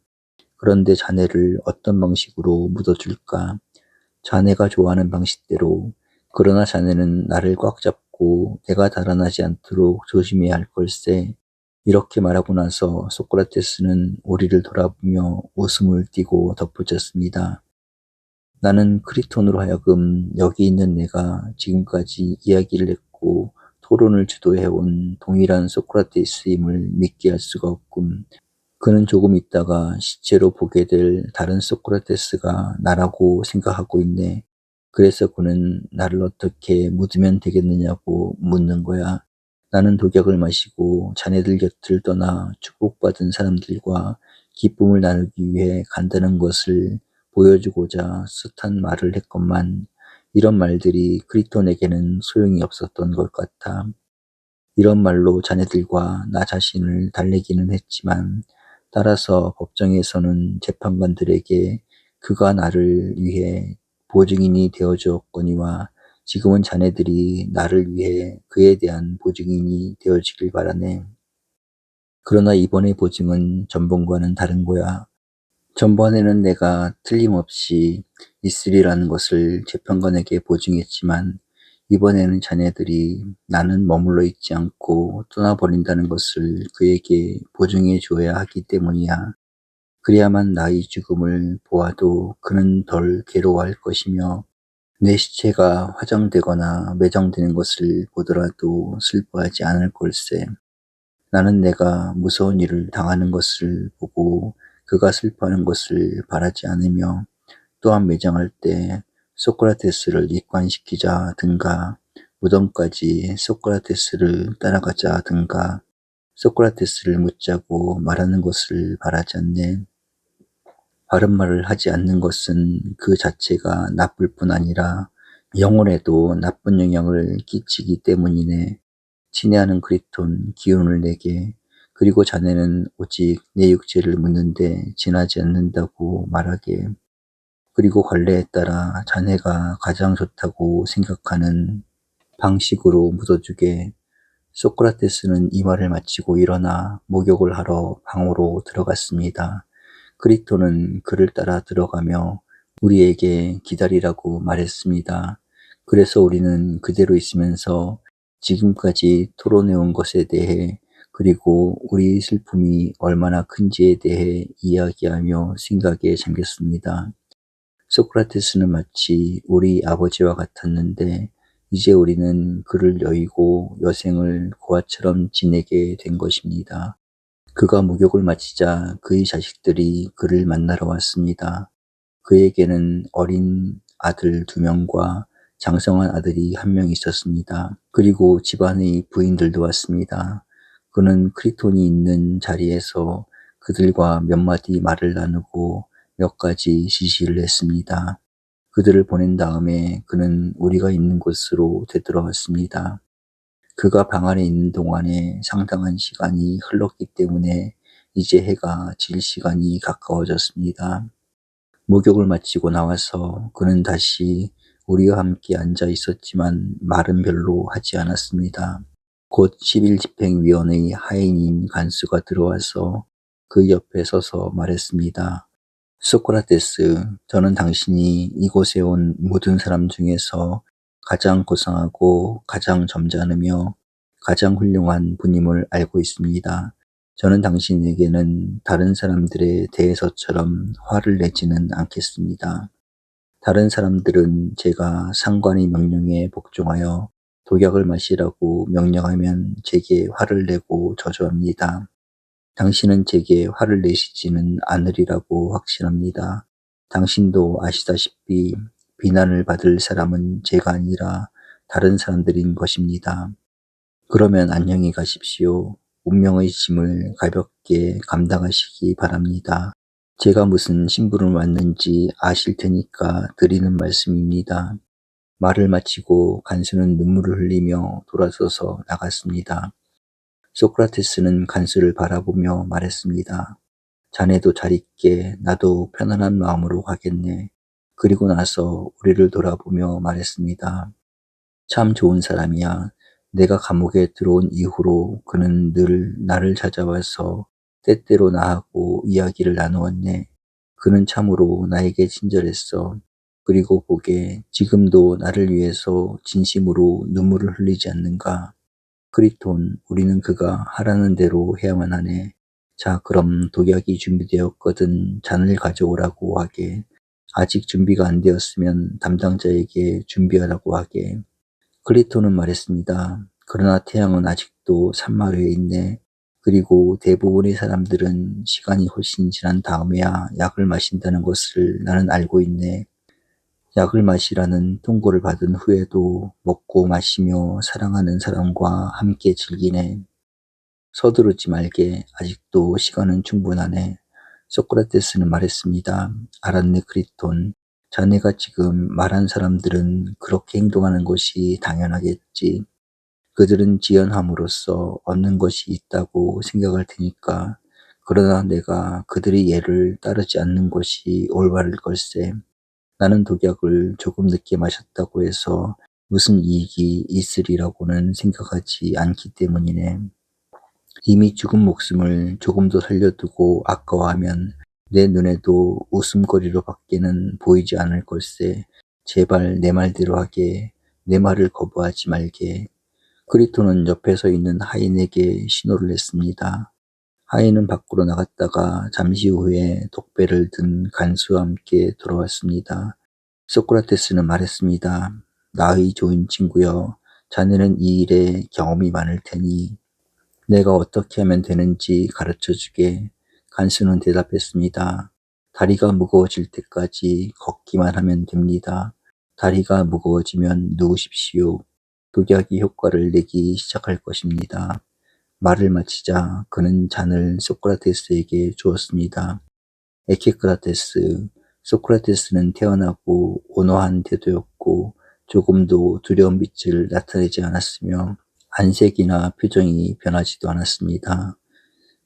그런데 자네를 어떤 방식으로 묻어줄까? 자네가 좋아하는 방식대로. 그러나 자네는 나를 꽉 잡고 내가 달아나지 않도록 조심해야 할 걸세. 이렇게 말하고 나서 소크라테스는 우리를 돌아보며 웃음을 띠고 덧붙였습니다. 나는 크리톤으로 하여금 여기 있는 내가 지금까지 이야기를 했고 토론을 주도해온 동일한 소크라테스임을 믿게 할 수가 없군. 그는 조금 있다가 시체로 보게 될 다른 소크라테스가 나라고 생각하고 있네. 그래서 그는 나를 어떻게 묻으면 되겠느냐고 묻는 거야. 나는 독약을 마시고 자네들 곁을 떠나 축복받은 사람들과 기쁨을 나누기 위해 간다는 것을 보여주고자 숱한 말을 했건만 이런 말들이 크리톤에게는 소용이 없었던 것 같아. 이런 말로 자네들과 나 자신을 달래기는 했지만 따라서 법정에서는 재판관들에게 그가 나를 위해 보증인이 되어 주었거니와 지금은 자네들이 나를 위해 그에 대한 보증인이 되어주길 바라네. 그러나 이번의 보증은 전번과는 다른 거야. 전번에는 내가 틀림없이 있으리라는 것을 재판관에게 보증했지만 이번에는 자네들이 나는 머물러 있지 않고 떠나버린다는 것을 그에게 보증해 줘야 하기 때문이야. 그래야만 나의 죽음을 보아도 그는 덜 괴로워할 것이며 내 시체가 화장되거나 매장되는 것을 보더라도 슬퍼하지 않을 걸세. 나는 내가 무서운 일을 당하는 것을 보고 그가 슬퍼하는 것을 바라지 않으며 또한 매장할 때 소크라테스를 입관시키자든가 무덤까지 소크라테스를 따라가자든가 소크라테스를 묻자고 말하는 것을 바라지 않네. 바른 말을 하지 않는 것은 그 자체가 나쁠 뿐 아니라 영혼에도 나쁜 영향을 끼치기 때문이네. 친애하는 크리톤, 기운을 내게. 그리고 자네는 오직 내 육체를 묻는데 지나지 않는다고 말하게. 그리고 관례에 따라 자네가 가장 좋다고 생각하는 방식으로 묻어주게. 소크라테스는 이 말을 마치고 일어나 목욕을 하러 방으로 들어갔습니다. 크리톤은 그를 따라 들어가며 우리에게 기다리라고 말했습니다. 그래서 우리는 그대로 있으면서 지금까지 토론해온 것에 대해 그리고 우리 슬픔이 얼마나 큰지에 대해 이야기하며 생각에 잠겼습니다. 소크라테스는 마치 우리 아버지와 같았는데 이제 우리는 그를 여의고 여생을 고아처럼 지내게 된 것입니다. 그가 목욕을 마치자 그의 자식들이 그를 만나러 왔습니다. 그에게는 어린 아들 2명과 장성한 아들이 1명 있었습니다. 그리고 집안의 부인들도 왔습니다. 그는 크리톤이 있는 자리에서 그들과 몇 마디 말을 나누고 몇 가지 지시를 했습니다. 그들을 보낸 다음에 그는 우리가 있는 곳으로 되돌아왔습니다. 그가 방 안에 있는 동안에 상당한 시간이 흘렀기 때문에 이제 해가 질 시간이 가까워졌습니다. 목욕을 마치고 나와서 그는 다시 우리와 함께 앉아 있었지만 말은 별로 하지 않았습니다. 곧 11집행위원의 하인인 간수가 들어와서 그 옆에 서서 말했습니다. 소크라테스, 저는 당신이 이곳에 온 모든 사람 중에서 가장 고상하고 가장 점잖으며 가장 훌륭한 분임을 알고 있습니다. 저는 당신에게는 다른 사람들에 대해서처럼 화를 내지는 않겠습니다. 다른 사람들은 제가 상관의 명령에 복종하여 독약을 마시라고 명령하면 제게 화를 내고 저주합니다. 당신은 제게 화를 내시지는 않으리라고 확신합니다. 당신도 아시다시피 비난을 받을 사람은 제가 아니라 다른 사람들인 것입니다. 그러면 안녕히 가십시오. 운명의 짐을 가볍게 감당하시기 바랍니다. 제가 무슨 심부름을 왔는지 아실 테니까 드리는 말씀입니다. 말을 마치고 간수는 눈물을 흘리며 돌아서서 나갔습니다. 소크라테스는 간수를 바라보며 말했습니다. 자네도 잘 있게 나도 편안한 마음으로 가겠네. 그리고 나서 우리를 돌아보며 말했습니다. 참 좋은 사람이야. 내가 감옥에 들어온 이후로 그는 늘 나를 찾아와서 때때로 나하고 이야기를 나누었네. 그는 참으로 나에게 친절했어. 그리고 보게 지금도 나를 위해서 진심으로 눈물을 흘리지 않는가? 크리톤, 우리는 그가 하라는 대로 해야만 하네. 자, 그럼 독약이 준비되었거든 잔을 가져오라고 하게. 아직 준비가 안 되었으면 담당자에게 준비하라고 하게. 클리톤은 말했습니다. 그러나 태양은 아직도 산마루에 있네. 그리고 대부분의 사람들은 시간이 훨씬 지난 다음에야 약을 마신다는 것을 나는 알고 있네. 약을 마시라는 통고를 받은 후에도 먹고 마시며 사랑하는 사람과 함께 즐기네. 서두르지 말게. 아직도 시간은 충분하네. 소크라테스는 말했습니다. 알았네, 크리톤. 자네가 지금 말한 사람들은 그렇게 행동하는 것이 당연하겠지. 그들은 지연함으로써 얻는 것이 있다고 생각할 테니까. 그러나 내가 그들의 예를 따르지 않는 것이 올바를 걸세. 나는 독약을 조금 늦게 마셨다고 해서 무슨 이익이 있으리라고는 생각하지 않기 때문이네. 이미 죽은 목숨을 조금 더 살려두고 아까워하면 내 눈에도 웃음거리로 밖에는 보이지 않을 걸세. 제발 내 말대로 하게. 내 말을 거부하지 말게. 크리토는 옆에 서 있는 하인에게 신호를 했습니다. 하인은 밖으로 나갔다가 잠시 후에 독배를 든 간수와 함께 돌아왔습니다. 소크라테스는 말했습니다. 나의 좋은 친구여, 자네는 이 일에 경험이 많을 테니 내가 어떻게 하면 되는지 가르쳐주게. 간수는 대답했습니다. 다리가 무거워질 때까지 걷기만 하면 됩니다. 다리가 무거워지면 누우십시오. 독약이 효과를 내기 시작할 것입니다. 말을 마치자 그는 잔을 소크라테스에게 주었습니다. 에키크라테스, 소크라테스는 태어나고 온화한 태도였고 조금도 두려운 빛을 나타내지 않았으며 안색이나 표정이 변하지도 않았습니다.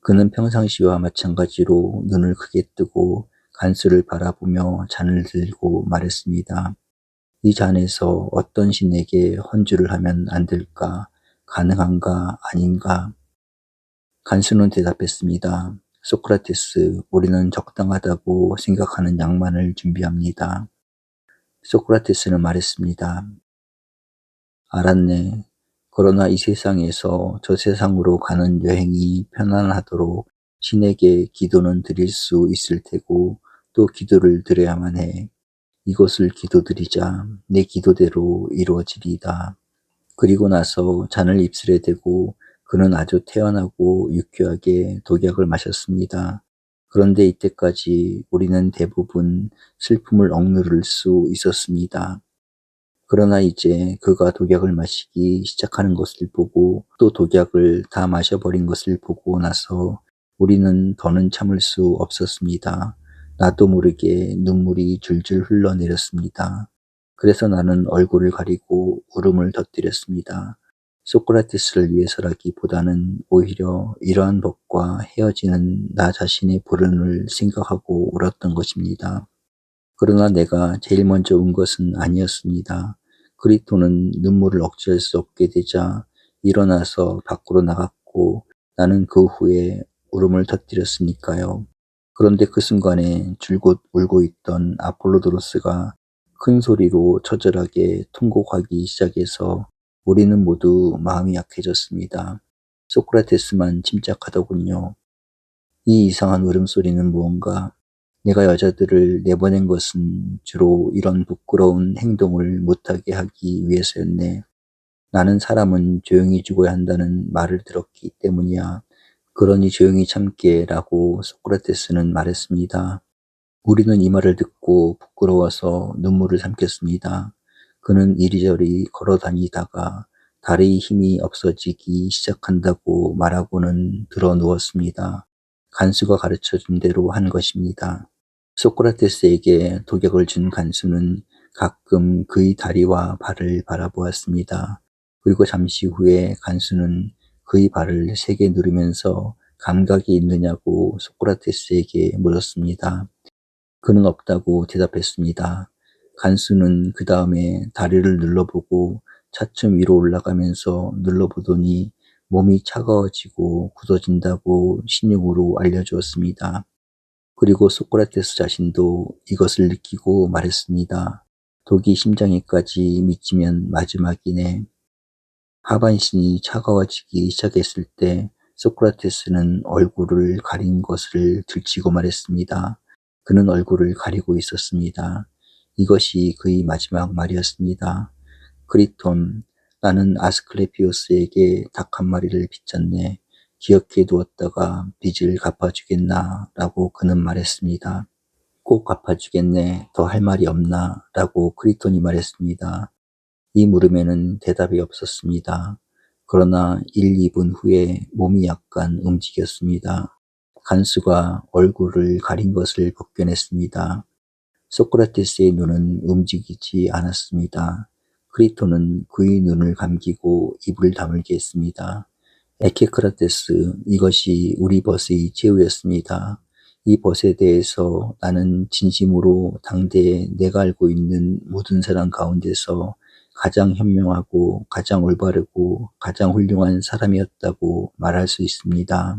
그는 평상시와 마찬가지로 눈을 크게 뜨고 간수를 바라보며 잔을 들고 말했습니다. 이 잔에서 어떤 신에게 헌주를 하면 안 될까? 가능한가? 아닌가? 간수는 대답했습니다. 소크라테스, 우리는 적당하다고 생각하는 양만을 준비합니다. 소크라테스는 말했습니다. 알았네. 그러나 이 세상에서 저 세상으로 가는 여행이 편안하도록 신에게 기도는 드릴 수 있을 테고 또 기도를 드려야만 해. 이것을 기도드리자 내 기도대로 이루어지리이다. 그리고 나서 잔을 입술에 대고 그는 아주 태연하고 유쾌하게 독약을 마셨습니다. 그런데 이때까지 우리는 대부분 슬픔을 억누를 수 있었습니다. 그러나 이제 그가 독약을 마시기 시작하는 것을 보고 또 독약을 다 마셔버린 것을 보고 나서 우리는 더는 참을 수 없었습니다. 나도 모르게 눈물이 줄줄 흘러내렸습니다. 그래서 나는 얼굴을 가리고 울음을 터뜨렸습니다. 소크라테스를 위해서라기보다는 오히려 이러한 법과 헤어지는 나 자신의 불운을 생각하고 울었던 것입니다. 그러나 내가 제일 먼저 운 것은 아니었습니다. 크리토는 눈물을 억제할 수 없게 되자 일어나서 밖으로 나갔고 나는 그 후에 울음을 터뜨렸으니까요. 그런데 그 순간에 줄곧 울고 있던 아폴로도로스가 큰 소리로 처절하게 통곡하기 시작해서 우리는 모두 마음이 약해졌습니다. 소크라테스만 침착하더군요. 이 이상한 울음소리는 무언가? 내가 여자들을 내보낸 것은 주로 이런 부끄러운 행동을 못하게 하기 위해서였네. 나는 사람은 조용히 죽어야 한다는 말을 들었기 때문이야. 그러니 조용히 참게 라고 소크라테스는 말했습니다. 우리는 이 말을 듣고 부끄러워서 눈물을 삼켰습니다. 그는 이리저리 걸어 다니다가 다리의 힘이 없어지기 시작한다고 말하고는 들어 누웠습니다. 간수가 가르쳐준 대로 한 것입니다. 소크라테스에게 독약을 준 간수는 가끔 그의 다리와 발을 바라보았습니다. 그리고 잠시 후에 간수는 그의 발을 세게 누르면서 감각이 있느냐고 소크라테스에게 물었습니다. 그는 없다고 대답했습니다. 간수는 그 다음에 다리를 눌러보고 차츰 위로 올라가면서 눌러보더니 몸이 차가워지고 굳어진다고 신용으로 알려주었습니다. 그리고 소크라테스 자신도 이것을 느끼고 말했습니다. 독이 심장에까지 미치면 마지막이네. 하반신이 차가워지기 시작했을 때 소크라테스는 얼굴을 가린 것을 들치고 말했습니다. 그는 얼굴을 가리고 있었습니다. 이것이 그의 마지막 말이었습니다. 크리톤, 나는 아스클레피오스에게 닭 한 마리를 빚졌네. 기억해 두었다가 빚을 갚아주겠나? 라고 그는 말했습니다. 꼭 갚아주겠네. 더 할 말이 없나? 라고 크리톤이 말했습니다. 이 물음에는 대답이 없었습니다. 그러나 1, 2분 후에 몸이 약간 움직였습니다. 간수가 얼굴을 가린 것을 벗겨냈습니다. 소크라테스의 눈은 움직이지 않았습니다. 크리톤은 그의 눈을 감기고 입을 다물게 했습니다. 에케크라테스, 이것이 우리 벗의 최후였습니다. 이 벗에 대해서 나는 진심으로 당대에 내가 알고 있는 모든 사람 가운데서 가장 현명하고 가장 올바르고 가장 훌륭한 사람이었다고 말할 수 있습니다.